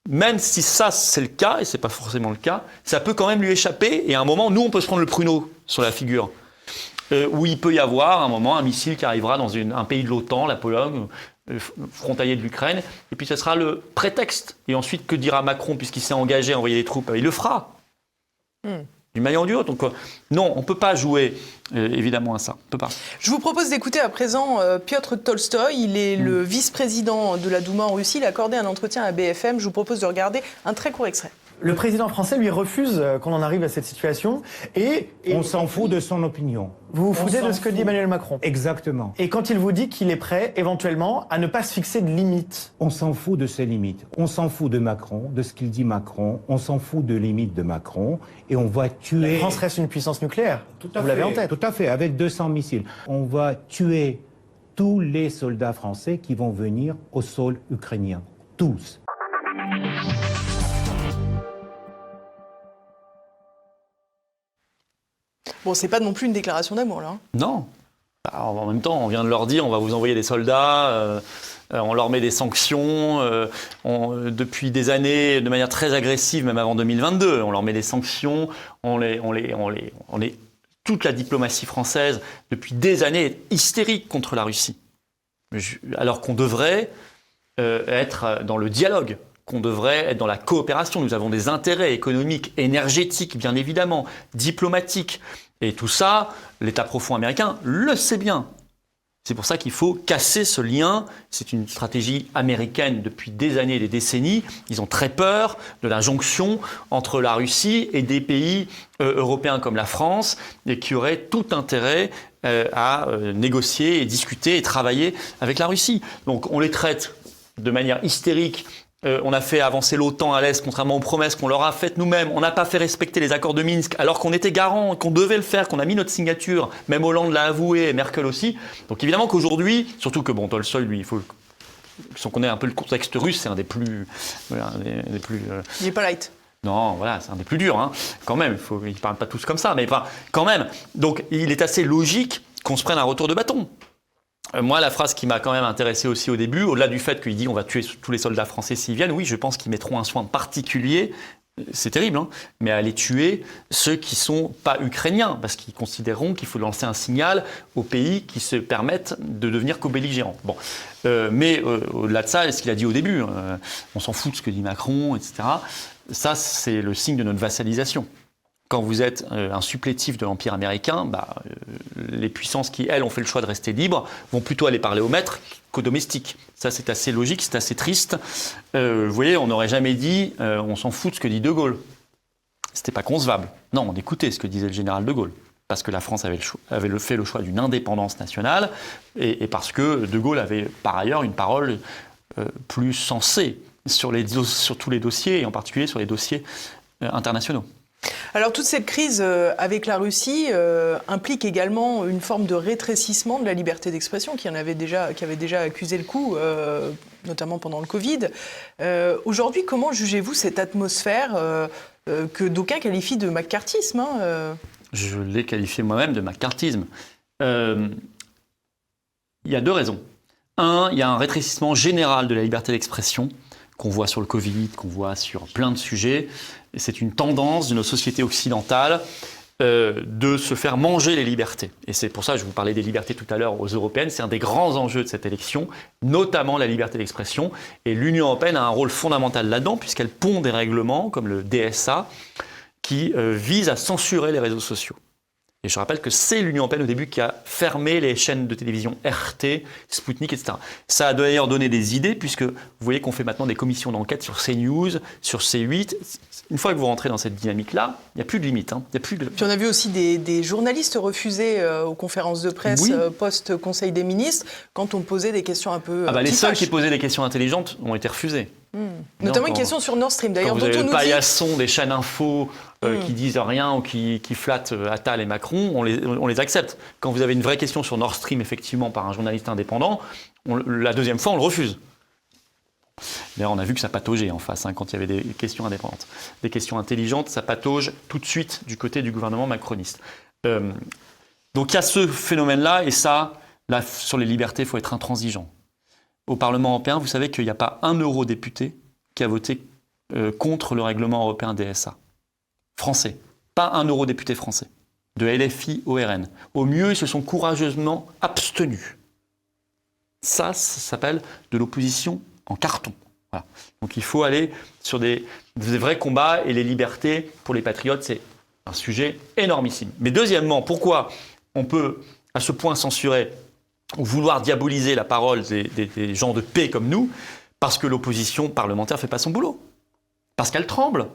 Même si ça c'est le cas, et c'est pas forcément le cas, ça peut quand même lui échapper, et à un moment, nous on peut se prendre le pruneau sur la figure. Où il peut y avoir à un moment un missile qui arrivera dans un pays de l'OTAN, la Pologne, frontalier de l'Ukraine, et puis ce sera le prétexte. Et ensuite, que dira Macron, puisqu'il s'est engagé à envoyer des troupes? Il le fera. D'une manière ou d'une autre. Donc non, on ne peut pas jouer évidemment à ça. On peut pas. Je vous propose d'écouter à présent Piotr Tolstoï. Il est le vice-président de la Douma en Russie. Il a accordé un entretien à BFM. Je vous propose de regarder un très court extrait. Le président français lui refuse qu'on en arrive à cette situation et on s'en fout de son opinion. Vous vous foutez de ce que dit Emmanuel Macron. Exactement. Et quand il vous dit qu'il est prêt éventuellement à ne pas se fixer de limites. On s'en fout de ses limites. On s'en fout de Macron, de ce qu'il dit Macron. On s'en fout de limites de Macron et on va tuer... La France reste une puissance nucléaire. Vous l'avez en tête. Tout à fait, avec 200 missiles. On va tuer tous les soldats français qui vont venir au sol ukrainien. Tous. Bon, c'est pas non plus une déclaration d'amour, là. Non. Alors, en même temps, on vient de leur dire on va vous envoyer des soldats, on leur met des sanctions depuis des années de manière très agressive, même avant 2022. On leur met des sanctions, toute la diplomatie française depuis des années est hystérique contre la Russie. Alors qu'on devrait être dans le dialogue, qu'on devrait être dans la coopération. Nous avons des intérêts économiques, énergétiques, bien évidemment, diplomatiques. Et tout ça, l'État profond américain le sait bien. C'est pour ça qu'il faut casser ce lien. C'est une stratégie américaine depuis des années et des décennies. Ils ont très peur de la jonction entre la Russie et des pays européens comme la France, et qui auraient tout intérêt à négocier et discuter et travailler avec la Russie. Donc on les traite de manière hystérique. On a fait avancer l'OTAN à l'Est, contrairement aux promesses qu'on leur a faites nous-mêmes. On n'a pas fait respecter les accords de Minsk, alors qu'on était garant, qu'on devait le faire, qu'on a mis notre signature. Même Hollande l'a avoué, et Merkel aussi. Donc évidemment qu'aujourd'hui, surtout que Tolstoï, lui, si on connaît un peu le contexte russe, c'est un des plus... Il n'est pas light. Non, voilà, c'est un des plus durs, hein. Quand même. Ils ne parlent pas tous comme ça, mais quand même. Donc il est assez logique qu'on se prenne un retour de bâton. Moi, la phrase qui m'a quand même intéressé aussi au début, au-delà du fait qu'il dit on va tuer tous les soldats français s'ils viennent, oui, je pense qu'ils mettront un soin particulier, c'est terrible, hein, mais à aller tuer ceux qui ne sont pas ukrainiens, parce qu'ils considéreront qu'il faut lancer un signal aux pays qui se permettent de devenir co-belligérants. Bon. Mais au-delà de ça, ce qu'il a dit au début, on s'en fout de ce que dit Macron, etc., ça, c'est le signe de notre vassalisation. Quand vous êtes un supplétif de l'Empire américain, les puissances qui, elles, ont fait le choix de rester libres, vont plutôt aller parler aux maîtres qu'aux domestiques. Ça, c'est assez logique, c'est assez triste. Vous voyez, on n'aurait jamais dit on s'en fout de ce que dit De Gaulle. C'était pas concevable. Non, on écoutait ce que disait le général De Gaulle. Parce que la France avait fait le choix d'une indépendance nationale et parce que De Gaulle avait par ailleurs une parole plus sensée sur tous les dossiers, et en particulier sur les dossiers internationaux. Alors toute cette crise avec la Russie implique également une forme de rétrécissement de la liberté d'expression qui avait déjà accusé le coup, notamment pendant le Covid. Aujourd'hui, comment jugez-vous cette atmosphère que d'aucuns qualifient de maccarthisme, hein, Je l'ai qualifié moi-même de maccarthisme. Il y a deux raisons. Un, il y a un rétrécissement général de la liberté d'expression qu'on voit sur le Covid, qu'on voit sur plein de sujets. Et c'est une tendance de nos sociétés occidentales de se faire manger les libertés. Et c'est pour ça que je vous parlais des libertés tout à l'heure aux européennes. C'est un des grands enjeux de cette élection, notamment la liberté d'expression. Et l'Union européenne a un rôle fondamental là-dedans, puisqu'elle pond des règlements, comme le DSA, qui visent à censurer les réseaux sociaux. Et je rappelle que c'est l'Union européenne au début qui a fermé les chaînes de télévision RT, Sputnik, etc. Ça a d'ailleurs donné des idées, puisque vous voyez qu'on fait maintenant des commissions d'enquête sur CNews, sur C8. Une fois que vous rentrez dans cette dynamique-là, il n'y a plus de limite. Hein. Puis on a vu aussi des journalistes refusés aux conférences de presse post-Conseil des ministres quand on posait des questions un peu les seuls qui posaient des questions intelligentes ont été refusés. Notamment une question sur Nord Stream, d'ailleurs. Quand vous avez le paillasson des chaînes info qui disent rien ou qui flattent Attal et Macron, on les accepte. Quand vous avez une vraie question sur Nord Stream, effectivement, par un journaliste indépendant, la deuxième fois, on le refuse. D'ailleurs, on a vu que ça pataugeait en face, hein, quand il y avait des questions indépendantes. Des questions intelligentes, ça patauge tout de suite du côté du gouvernement macroniste. Donc il y a ce phénomène-là, et ça, là, sur les libertés, il faut être intransigeant. Au Parlement européen, vous savez qu'il n'y a pas un eurodéputé qui a voté contre le règlement européen DSA. Français. Pas un eurodéputé français. De LFI au RN. Au mieux, ils se sont courageusement abstenus. Ça s'appelle de l'opposition en carton. Voilà. Donc il faut aller sur des vrais combats, et les libertés, pour les patriotes, c'est un sujet énormissime. Mais deuxièmement, pourquoi on peut à ce point censurer ou vouloir diaboliser la parole des gens de paix comme nous? Parce que l'opposition parlementaire ne fait pas son boulot. Parce qu'elle tremble.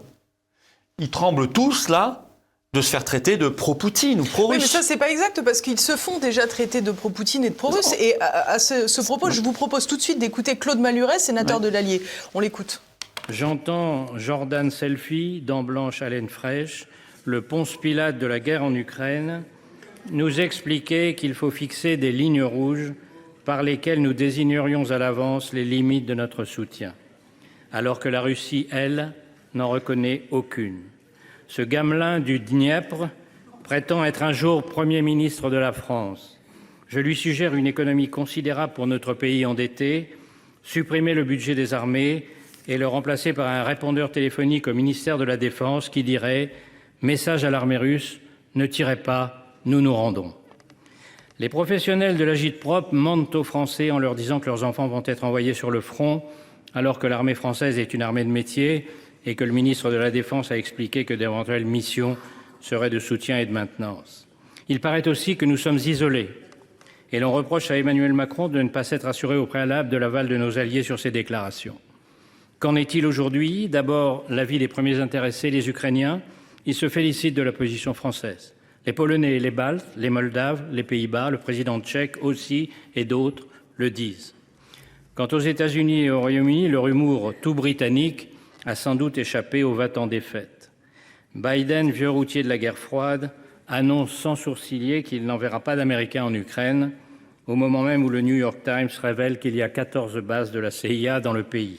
Ils tremblent tous, là, de se faire traiter de pro-Poutine ou pro-russe. Oui, mais ça, c'est pas exact, parce qu'ils se font déjà traiter de pro-Poutine et de pro-russe. Et à ce propos, je vous propose tout de suite d'écouter Claude Maluret, sénateur de l'Allier. On l'écoute. J'entends Jordan Selfie, dents blanches, haleine fraîche, le Ponce Pilate de la guerre en Ukraine, nous expliquer qu'il faut fixer des lignes rouges par lesquelles nous désignerions à l'avance les limites de notre soutien, alors que la Russie, elle, n'en reconnaît aucune. Ce gamelin du Dniepr prétend être un jour Premier ministre de la France. Je lui suggère une économie considérable pour notre pays endetté, supprimer le budget des armées et le remplacer par un répondeur téléphonique au ministère de la Défense qui dirait « Message à l'armée russe, ne tirez pas, nous nous rendons ». Les professionnels de l'agit-prop mentent aux Français en leur disant que leurs enfants vont être envoyés sur le front, alors que l'armée française est une armée de métier et que le ministre de la Défense a expliqué que d'éventuelles missions seraient de soutien et de maintenance. Il paraît aussi que nous sommes isolés et l'on reproche à Emmanuel Macron de ne pas s'être assuré au préalable de l'aval de nos alliés sur ces déclarations. Qu'en est-il aujourd'hui? D'abord, l'avis des premiers intéressés, les Ukrainiens. Ils se félicitent de la position française. Les Polonais et les Baltes, les Moldaves, les Pays-Bas, le président tchèque aussi et d'autres le disent. Quant aux États-Unis et au Royaume-Uni, leur humour tout britannique a sans doute échappé au va-t-en défaite. Biden, vieux routier de la guerre froide, annonce sans sourciller qu'il n'enverra pas d'Américains en Ukraine, au moment même où le New York Times révèle qu'il y a 14 bases de la CIA dans le pays.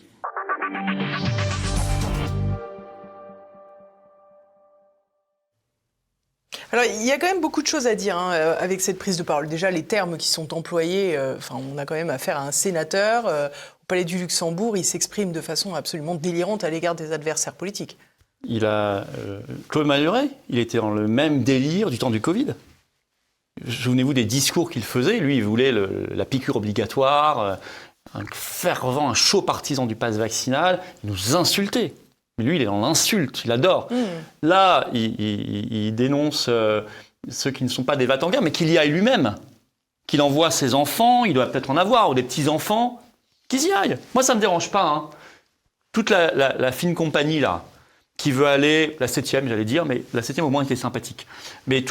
Alors, il y a quand même beaucoup de choses à dire avec cette prise de parole. Déjà, les termes qui sont employés, on a quand même affaire à un sénateur. Au Palais du Luxembourg, il s'exprime de façon absolument délirante à l'égard des adversaires politiques. Claude Malhuret, il était dans le même délire du temps du Covid. Souvenez-vous des discours qu'il faisait. Lui, il voulait la piqûre obligatoire, un chaud partisan du pass vaccinal. Il nous insultait. Mais lui, il est dans l'insulte, il adore. Là, il dénonce ceux qui ne sont pas des va-t-en-guerre, mais qu'il y aille lui-même. Qu'il envoie ses enfants, il doit peut-être en avoir, ou des petits-enfants, qu'ils y aillent. Moi, ça ne me dérange pas. Toute la fine compagnie, là, qui veut aller, la 7e, j'allais dire, mais la 7e, au moins, était sympathique. Mais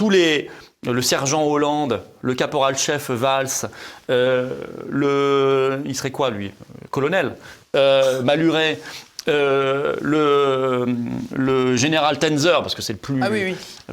le sergent Hollande, le caporal-chef Valls, il serait quoi, lui? Colonel Malhuret, le général Tenzer, parce que c'est le plus,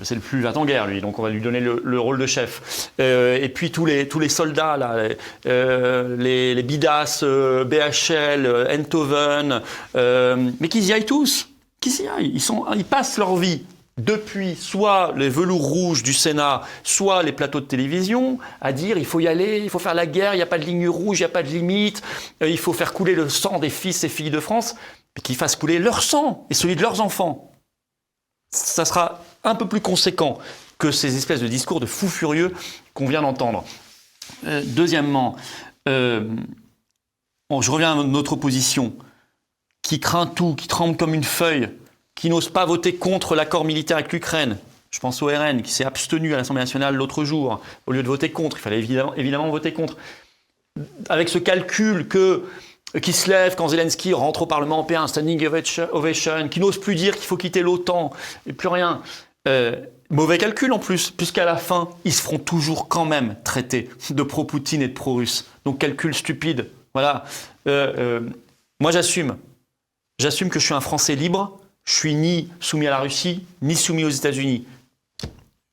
c'est le plus va-t-en-guerre, lui, donc on va lui donner le rôle de chef. Et puis tous les soldats, là, les Bidas, BHL, Enthoven, mais qu'ils y aillent tous, qu'ils y aillent. Ils passent leur vie depuis soit les velours rouges du Sénat, soit les plateaux de télévision, à dire il faut y aller, il faut faire la guerre, il n'y a pas de ligne rouge, il n'y a pas de limite, il faut faire couler le sang des fils et filles de France, mais qu'ils fassent couler leur sang et celui de leurs enfants. Ça sera un peu plus conséquent que ces espèces de discours de fous furieux qu'on vient d'entendre. Deuxièmement, je reviens à notre opposition, qui craint tout, qui tremble comme une feuille, qui n'ose pas voter contre l'accord militaire avec l'Ukraine. Je pense au RN, qui s'est abstenu à l'Assemblée nationale l'autre jour. Au lieu de voter contre, il fallait évidemment voter contre. Avec ce calcul qui se lève quand Zelensky rentre au Parlement européen, un standing ovation, qui n'ose plus dire qu'il faut quitter l'OTAN, et plus rien. Mauvais calcul en plus, puisqu'à la fin, ils se feront toujours quand même traiter de pro-Poutine et de pro-russe. Donc calcul stupide. Voilà. Moi j'assume. J'assume que je suis un Français libre. Je suis ni soumis à la Russie, ni soumis aux États-Unis.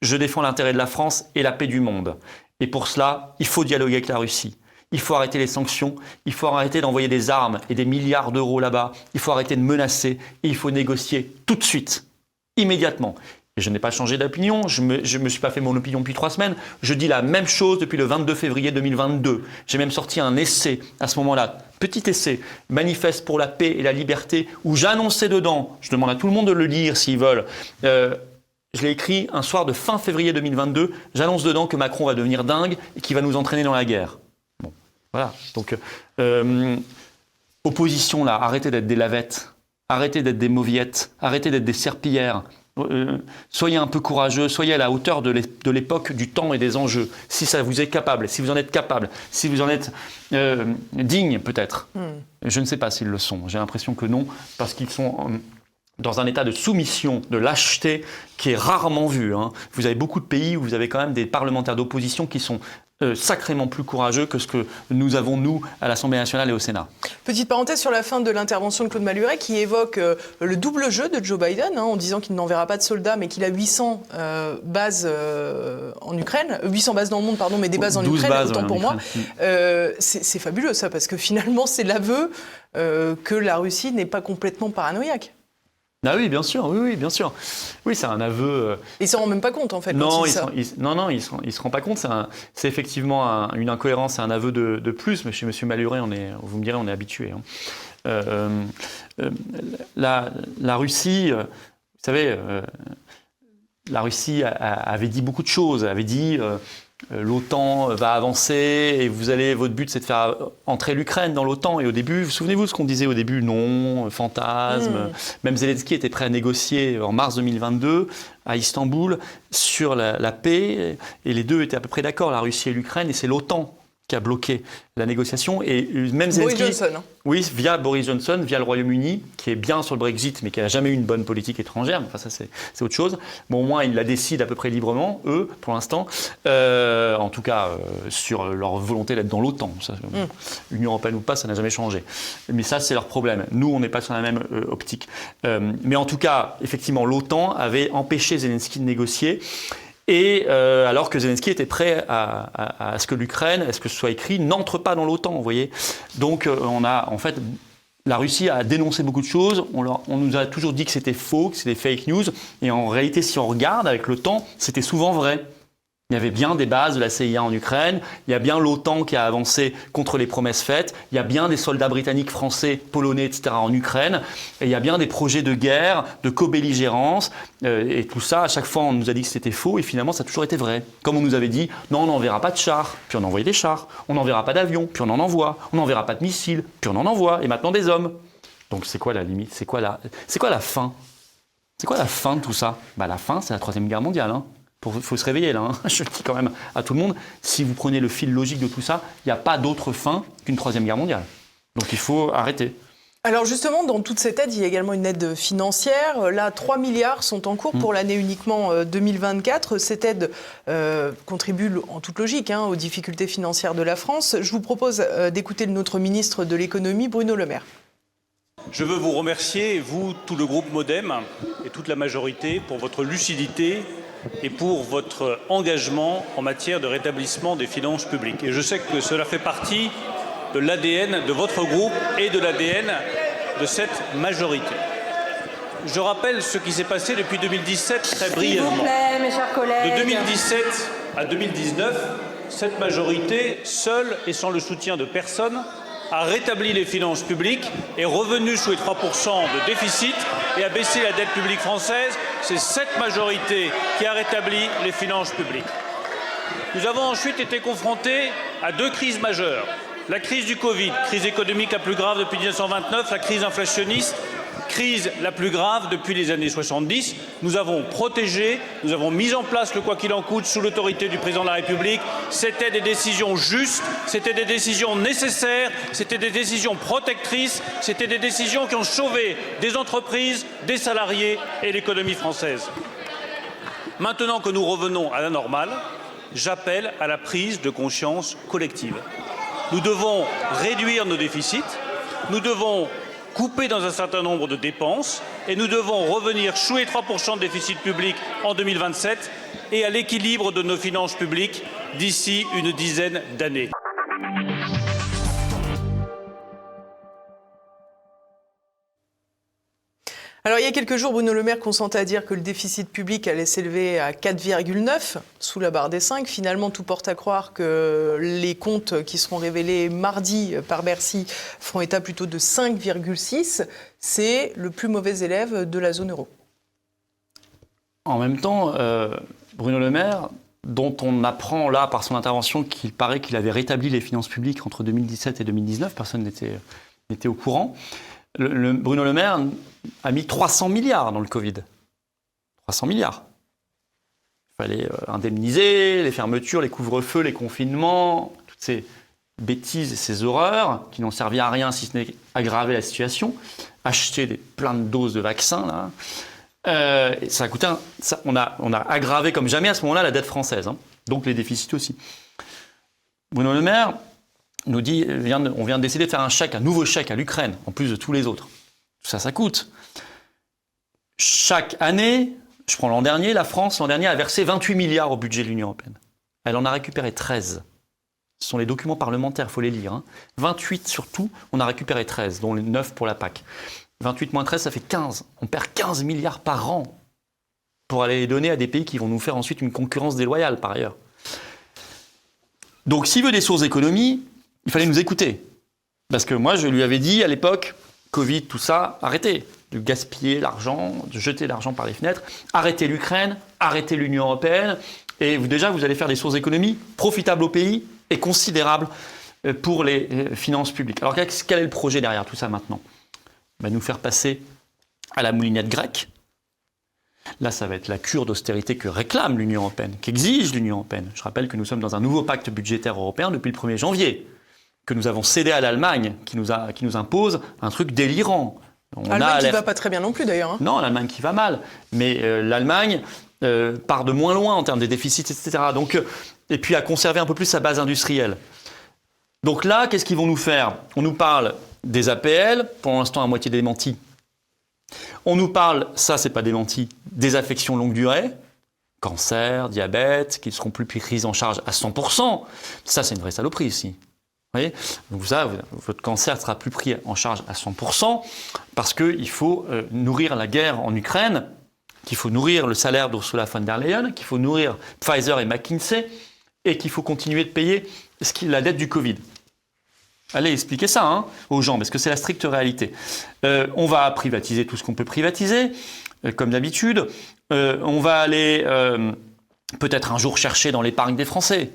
Je défends l'intérêt de la France et la paix du monde. Et pour cela, il faut dialoguer avec la Russie. Il faut arrêter les sanctions. Il faut arrêter d'envoyer des armes et des milliards d'euros là-bas. Il faut arrêter de menacer. Et il faut négocier tout de suite, immédiatement. Et je n'ai pas changé d'opinion. Je me suis pas fait mon opinion depuis 3 semaines. Je dis la même chose depuis le 22 février 2022. J'ai même sorti un essai à ce moment-là. Petit essai, Manifeste pour la paix et la liberté, où j'annonçais dedans, je demande à tout le monde de le lire s'ils veulent, je l'ai écrit un soir de fin février 2022, j'annonce dedans que Macron va devenir dingue et qu'il va nous entraîner dans la guerre. Bon, voilà. Donc, opposition là, arrêtez d'être des lavettes, arrêtez d'être des mauviettes, arrêtez d'être des serpillères. Soyez un peu courageux, soyez à la hauteur de l'époque, du temps et des enjeux. Si ça vous est capable, si vous en êtes capable, si vous en êtes digne peut-être. Je ne sais pas s'ils le sont. J'ai l'impression que non, parce qu'ils sont dans un état de soumission, de lâcheté qui est rarement vu. Vous avez beaucoup de pays où vous avez quand même des parlementaires d'opposition qui sont sacrément plus courageux que ce que nous avons, nous, à l'Assemblée nationale et au Sénat. Petite parenthèse sur la fin de l'intervention de Claude Malhuret qui évoque le double jeu de Joe Biden en disant qu'il n'enverra pas de soldats mais qu'il a 800 bases en Ukraine, 800 bases dans le monde, pardon, mais des bases en Ukraine, autant pour moi. C'est fabuleux ça, parce que finalement c'est l'aveu que la Russie n'est pas complètement paranoïaque. Ah oui, bien sûr, oui, bien sûr. Oui, c'est un aveu. Ils s'en rendent même pas compte, en fait. Non, quand ils se rendent pas compte. C'est effectivement une incohérence, c'est un aveu de plus. Mais chez M. Malhuret, vous me direz, on est habitué. La Russie, vous savez, la Russie avait dit beaucoup de choses. Elle avait dit l'OTAN va avancer et votre but c'est de faire entrer l'Ukraine dans l'OTAN. Et au début, vous souvenez-vous ce qu'on disait au début? Non, fantasme. Même Zelensky était prêt à négocier en mars 2022 à Istanbul sur la paix. Et les deux étaient à peu près d'accord, la Russie et l'Ukraine. Et c'est l'OTAN qui a bloqué la négociation. Et même Zelensky, Boris Johnson. oui, via Boris Johnson, via le Royaume-Uni, qui est bien sur le Brexit, mais qui n'a jamais eu une bonne politique étrangère. Enfin, ça, c'est autre chose. Bon, au moins, ils la décident à peu près librement, eux, pour l'instant. En tout cas, sur leur volonté d'être dans l'OTAN. L'Union européenne ou pas, ça n'a jamais changé. Mais ça, c'est leur problème. Nous, on n'est pas sur la même optique. Mais en tout cas, effectivement, l'OTAN avait empêché Zelensky de négocier. Et alors que Zelensky était prêt à ce que l'Ukraine, à ce que ce soit écrit, n'entre pas dans l'OTAN, vous voyez. Donc en fait, la Russie a dénoncé beaucoup de choses, on nous a toujours dit que c'était faux, que c'était fake news, et en réalité, si on regarde avec le temps, c'était souvent vrai. Il y avait bien des bases de la CIA en Ukraine, il y a bien l'OTAN qui a avancé contre les promesses faites, il y a bien des soldats britanniques, français, polonais, etc. en Ukraine, et il y a bien des projets de guerre, de co-belligérance, et tout ça, à chaque fois on nous a dit que c'était faux, et finalement ça a toujours été vrai. Comme on nous avait dit, non, on n'enverra pas de chars, puis on envoyait des chars, on n'enverra pas d'avions, puis on en envoie, on n'enverra pas de missiles, puis on en envoie, et maintenant des hommes. Donc c'est quoi la limite? C'est quoi la fin? C'est quoi la fin de tout ça? La fin, c'est la Troisième Guerre mondiale, hein. Il faut se réveiller là, hein. Je le dis quand même à tout le monde, si vous prenez le fil logique de tout ça, il n'y a pas d'autre fin qu'une Troisième Guerre mondiale. Donc il faut arrêter. Alors justement, dans toute cette aide, il y a également une aide financière. Là, 3 milliards sont en cours pour l'année uniquement 2024. Cette aide contribue en toute logique aux difficultés financières de la France. Je vous propose d'écouter notre ministre de l'économie, Bruno Le Maire. Je veux vous remercier, vous, tout le groupe MoDem et toute la majorité, pour votre lucidité et pour votre engagement en matière de rétablissement des finances publiques. Et je sais que cela fait partie de l'ADN de votre groupe et de l'ADN de cette majorité. Je rappelle ce qui s'est passé depuis 2017 très brièvement. S'il vous plaît, mes chers collègues. De 2017 à 2019, cette majorité, seule et sans le soutien de personne, a rétabli les finances publiques, est revenue sous les 3% de déficit et a baissé la dette publique française. C'est cette majorité qui a rétabli les finances publiques. Nous avons ensuite été confrontés à deux crises majeures. La crise du Covid, crise économique la plus grave depuis 1929, la crise inflationniste, crise la plus grave depuis les années 70. Nous avons protégé, nous avons mis en place le quoi qu'il en coûte sous l'autorité du président de la République. C'était des décisions justes, c'était des décisions nécessaires, c'était des décisions protectrices, c'était des décisions qui ont sauvé des entreprises, des salariés et l'économie française. Maintenant que nous revenons à la normale, j'appelle à la prise de conscience collective. Nous devons réduire nos déficits, nous devons couper dans un certain nombre de dépenses et nous devons revenir sous les 3% de déficit public en 2027 et à l'équilibre de nos finances publiques d'ici une dizaine d'années. Alors, il y a quelques jours, Bruno Le Maire consentait à dire que le déficit public allait s'élever à 4,9, sous la barre des 5. Finalement, tout porte à croire que les comptes qui seront révélés mardi par Bercy feront état plutôt de 5,6. C'est le plus mauvais élève de la zone euro. En même temps, Bruno Le Maire, dont on apprend là par son intervention qu'il paraît qu'il avait rétabli les finances publiques entre 2017 et 2019, personne n'était au courant. Bruno Le Maire a mis 300 milliards dans le Covid. 300 milliards. Il fallait indemniser les fermetures, les couvre-feux, les confinements, toutes ces bêtises et ces horreurs qui n'ont servi à rien si ce n'est aggraver la situation. Acheter plein de doses de vaccins, là. Et ça a coûté on a aggravé comme jamais à ce moment-là la dette française, hein. Donc les déficits aussi. Bruno Le Maire nous dit, on vient de décider de faire un nouveau chèque à l'Ukraine, en plus de tous les autres. Tout ça, ça coûte. Chaque année, je prends l'an dernier, la France, l'an dernier, a versé 28 milliards au budget de l'Union européenne. Elle en a récupéré 13. Ce sont les documents parlementaires, il faut les lire, hein. 28 surtout, on a récupéré 13, dont les 9 pour la PAC. 28 moins 13, ça fait 15. On perd 15 milliards par an pour aller les donner à des pays qui vont nous faire ensuite une concurrence déloyale, par ailleurs. Donc, s'il veut des sources d'économie, il fallait nous écouter. Parce que moi, je lui avais dit à l'époque, Covid, tout ça, arrêtez de gaspiller l'argent, de jeter l'argent par les fenêtres, arrêtez l'Ukraine, arrêtez l'Union européenne, et déjà, vous allez faire des sources d'économie profitables au pays et considérables pour les finances publiques. Alors, quel est le projet derrière tout ça maintenant ? Nous faire passer à la moulinette grecque. Là, ça va être la cure d'austérité que réclame l'Union européenne, qu'exige l'Union européenne. Je rappelle que nous sommes dans un nouveau pacte budgétaire européen depuis le 1er janvier, que nous avons cédé à l'Allemagne, qui nous impose un truc délirant. L'Allemagne qui ne va pas très bien non plus, d'ailleurs. Non, l'Allemagne qui va mal. Mais l'Allemagne part de moins loin en termes des déficits, etc. Donc, et puis à conserver un peu plus sa base industrielle. Donc là, qu'est-ce qu'ils vont nous faire ? On nous parle des APL, pour l'instant à moitié démenti. On nous parle, ça c'est pas démenti, des affections longue durée, cancer, diabète, qui ne seront plus prises en charge à 100%. Ça c'est une vraie saloperie ici. Vous voyez ? Donc ça, votre cancer ne sera plus pris en charge à 100% parce qu'il faut nourrir la guerre en Ukraine, qu'il faut nourrir le salaire d'Ursula von der Leyen, qu'il faut nourrir Pfizer et McKinsey et qu'il faut continuer de payer la dette du Covid. Allez expliquer ça aux gens, parce que c'est la stricte réalité. On va privatiser tout ce qu'on peut privatiser, comme d'habitude. On va aller peut-être un jour chercher dans l'épargne des Français,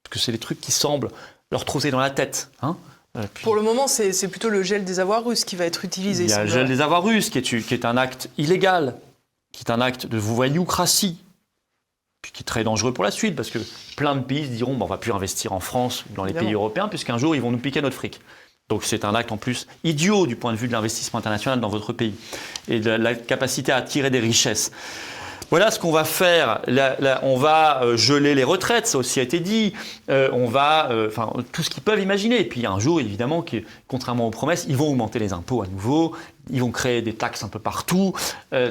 parce que c'est des trucs qui semblent leur trousser dans la tête. Pour le moment, c'est plutôt le gel des avoirs russes qui va être utilisé. Il y a le gel des avoirs russes, qui est un acte illégal, qui est un acte de voyoucratie, qui est très dangereux pour la suite, parce que plein de pays se diront on ne va plus investir en France ou dans les pays européens, puisqu'un jour, ils vont nous piquer notre fric. Donc c'est un acte en plus idiot du point de vue de l'investissement international dans votre pays et de la capacité à attirer des richesses. Voilà ce qu'on va faire. On va geler les retraites, ça aussi a été dit. On va, tout ce qu'ils peuvent imaginer. Et puis un jour, évidemment, contrairement aux promesses, ils vont augmenter les impôts à nouveau. Ils vont créer des taxes un peu partout.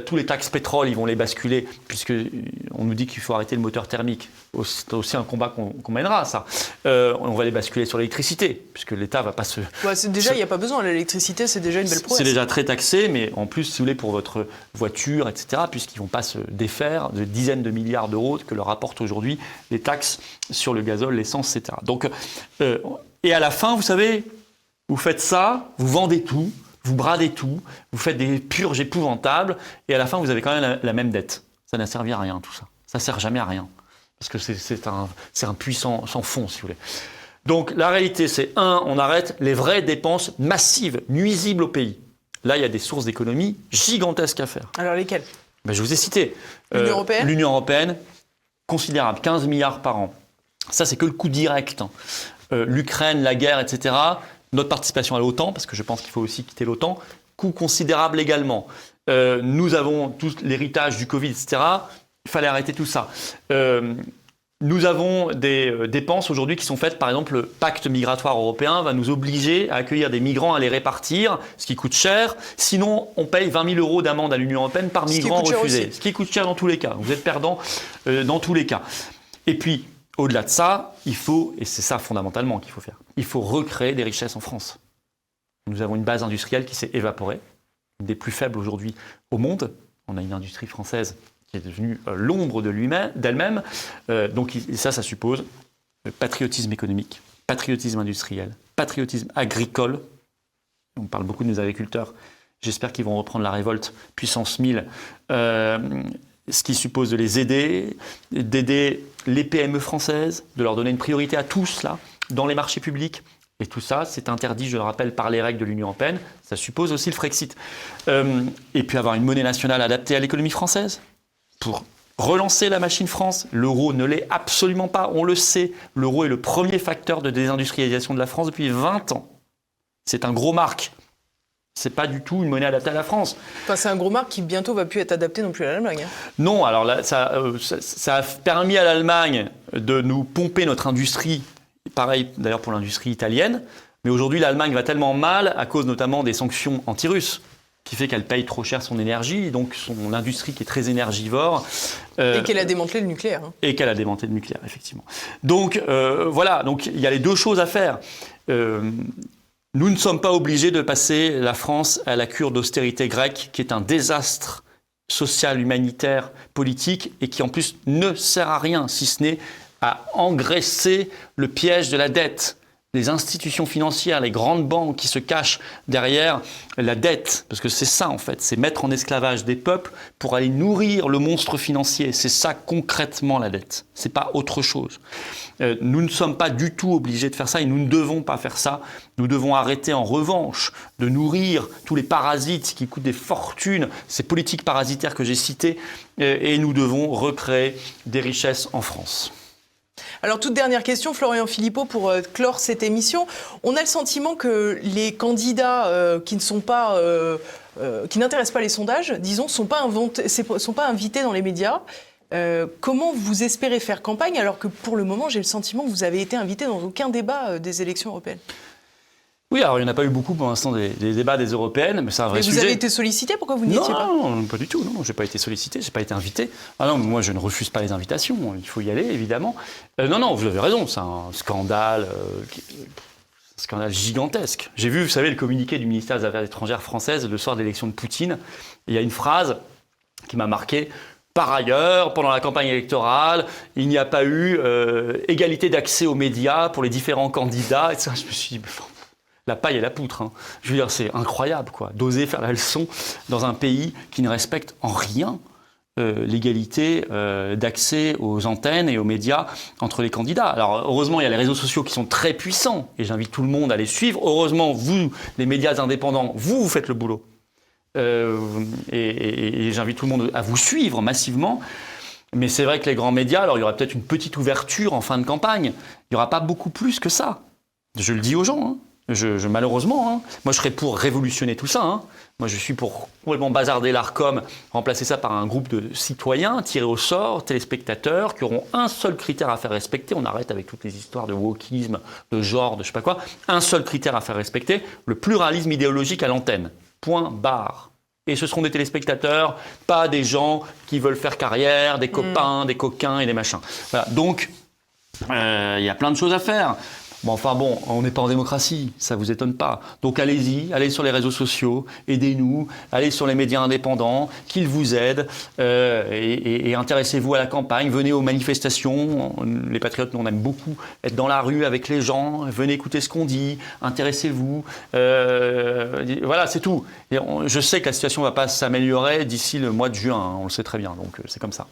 Tous les taxes pétrole, ils vont les basculer, puisqu'on nous dit qu'il faut arrêter le moteur thermique. C'est aussi un combat qu'on mènera, ça. On va les basculer sur l'électricité, puisque l'État ne va pas se... Déjà, il n'y a pas besoin. L'électricité, c'est déjà une belle prouesse. C'est déjà très taxé, mais en plus, si vous voulez, pour votre voiture, etc., puisqu'ils ne vont pas se défaire de dizaines de milliards d'euros que leur apportent aujourd'hui les taxes sur le gazole, l'essence, etc. Donc, et à la fin, vous savez, vous faites ça, vous vendez tout, vous bradez tout, vous faites des purges épouvantables, et à la fin, vous avez quand même la même dette. Ça n'a servi à rien, tout ça. Ça ne sert jamais à rien. Parce que c'est un puits sans fond, si vous voulez. Donc, la réalité, c'est on arrête les vraies dépenses massives, nuisibles au pays. Là, il y a des sources d'économie gigantesques à faire. Alors, lesquelles ? Je vous ai cité. L'Union européenne ? L'Union européenne, considérable, 15 milliards par an. Ça, c'est que le coût direct. L'Ukraine, la guerre, etc., notre participation à l'OTAN, parce que je pense qu'il faut aussi quitter l'OTAN, coût considérable également. Nous avons tout l'héritage du Covid, etc., il fallait arrêter tout ça. Nous avons des dépenses aujourd'hui qui sont faites, par exemple, le pacte migratoire européen va nous obliger à accueillir des migrants, à les répartir, ce qui coûte cher. Sinon, on paye 20 000 euros d'amende à l'Union européenne par migrant refusé. Ce qui coûte cher dans tous les cas. Vous êtes perdant dans tous les cas. Et puis, au-delà de ça, il faut, et c'est ça fondamentalement qu'il faut faire, il faut recréer des richesses en France. Nous avons une base industrielle qui s'est évaporée, une des plus faibles aujourd'hui au monde. On a une industrie française qui est devenue l'ombre d'elle-même. Donc ça suppose patriotisme économique, patriotisme industriel, patriotisme agricole. On parle beaucoup de nos agriculteurs. J'espère qu'ils vont reprendre la révolte puissance 1000, ce qui suppose de les aider, d'aider les PME françaises, de leur donner une priorité à tous là, dans les marchés publics. Et tout ça, c'est interdit, je le rappelle, par les règles de l'Union européenne. Ça suppose aussi le Frexit. Et puis avoir une monnaie nationale adaptée à l'économie française pour relancer la machine France. L'euro ne l'est absolument pas, on le sait. L'euro est le premier facteur de désindustrialisation de la France depuis 20 ans. C'est un gros marque. C'est pas du tout une monnaie adaptée à la France. C'est un gros marque qui bientôt va plus être adapté non plus à l'Allemagne. Non, alors là, ça a permis à l'Allemagne de nous pomper notre industrie. Pareil d'ailleurs pour l'industrie italienne. Mais aujourd'hui, l'Allemagne va tellement mal à cause notamment des sanctions anti-russes, qui fait qu'elle paye trop cher son énergie, donc son industrie qui est très énergivore. Et qu'elle a démantelé le nucléaire. Et qu'elle a démantelé le nucléaire, effectivement. Donc voilà, donc il y a les deux choses à faire. Nous ne sommes pas obligés de passer la France à la cure d'austérité grecque, qui est un désastre social, humanitaire, politique, et qui en plus ne sert à rien, si ce n'est à engraisser le piège de la dette. Les institutions financières, les grandes banques qui se cachent derrière la dette, parce que c'est ça en fait, c'est mettre en esclavage des peuples pour aller nourrir le monstre financier. C'est ça concrètement la dette, c'est pas autre chose. Nous ne sommes pas du tout obligés de faire ça et nous ne devons pas faire ça. Nous devons arrêter en revanche de nourrir tous les parasites qui coûtent des fortunes, ces politiques parasitaires que j'ai citées, et nous devons recréer des richesses en France. Alors, toute dernière question, Florian Philippot, pour clore cette émission. On a le sentiment que les candidats qui n'intéressent pas les sondages, disons, sont pas invités dans les médias. Comment vous espérez faire campagne alors que pour le moment, j'ai le sentiment que vous avez été invité dans aucun débat des élections européennes? Oui, alors il n'y en a pas eu beaucoup pour l'instant des débats des européennes, mais c'est un vrai sujet. Vous avez été sollicité, pourquoi vous n'y étiez pas? Non, pas du tout, non, je n'ai pas été sollicité, je n'ai pas été invité. Ah non, moi je ne refuse pas les invitations, il faut y aller évidemment. Non, vous avez raison, c'est un scandale gigantesque. J'ai vu, vous savez, le communiqué du ministère des Affaires étrangères française le soir de l'élection de Poutine. Il y a une phrase qui m'a marqué. Par ailleurs, pendant la campagne électorale, il n'y a pas eu égalité d'accès aux médias pour les différents candidats. Et ça, je me suis dit, la paille et la poutre. Hein. Je veux dire, c'est incroyable, quoi, d'oser faire la leçon dans un pays qui ne respecte en rien l'égalité d'accès aux antennes et aux médias entre les candidats. Alors, heureusement, il y a les réseaux sociaux qui sont très puissants et j'invite tout le monde à les suivre. Heureusement, vous, les médias indépendants, vous faites le boulot. Et j'invite tout le monde à vous suivre massivement. Mais c'est vrai que les grands médias, alors il y aura peut-être une petite ouverture en fin de campagne. Il n'y aura pas beaucoup plus que ça. Je le dis aux gens. Hein. Malheureusement, hein. Moi je serais pour révolutionner tout ça. Hein. Moi je suis pour complètement bazarder l'Arcom, remplacer ça par un groupe de citoyens tirés au sort, téléspectateurs, qui auront un seul critère à faire respecter. On arrête avec toutes les histoires de wokisme, de genre, de je sais pas quoi. Un seul critère à faire respecter, le pluralisme idéologique à l'antenne. Point barre. Et ce seront des téléspectateurs, pas des gens qui veulent faire carrière, des copains, des coquins et des machins. Voilà. Donc, il y a plein de choses à faire. Bon, enfin bon, on n'est pas en démocratie, ça vous étonne pas. Donc allez-y, allez sur les réseaux sociaux, aidez-nous, allez sur les médias indépendants, qu'ils vous aident, et intéressez-vous à la campagne, venez aux manifestations. Les patriotes, nous, on aime beaucoup être dans la rue avec les gens, venez écouter ce qu'on dit, intéressez-vous. Voilà, c'est tout. Et je sais que la situation ne va pas s'améliorer d'ici le mois de juin, hein, on le sait très bien, donc c'est comme ça.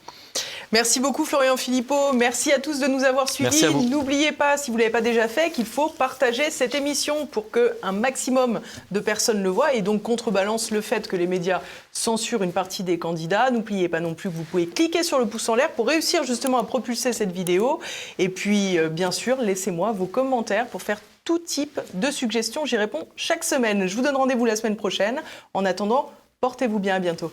Merci beaucoup Florian Philippot, merci à tous de nous avoir suivis. N'oubliez pas, si vous ne l'avez pas déjà fait, qu'il faut partager cette émission pour qu'un maximum de personnes le voient et donc contrebalance le fait que les médias censurent une partie des candidats. N'oubliez pas non plus que vous pouvez cliquer sur le pouce en l'air pour réussir justement à propulser cette vidéo. Et puis bien sûr, laissez-moi vos commentaires pour faire tout type de suggestions. J'y réponds chaque semaine. Je vous donne rendez-vous la semaine prochaine. En attendant, portez-vous bien, à bientôt.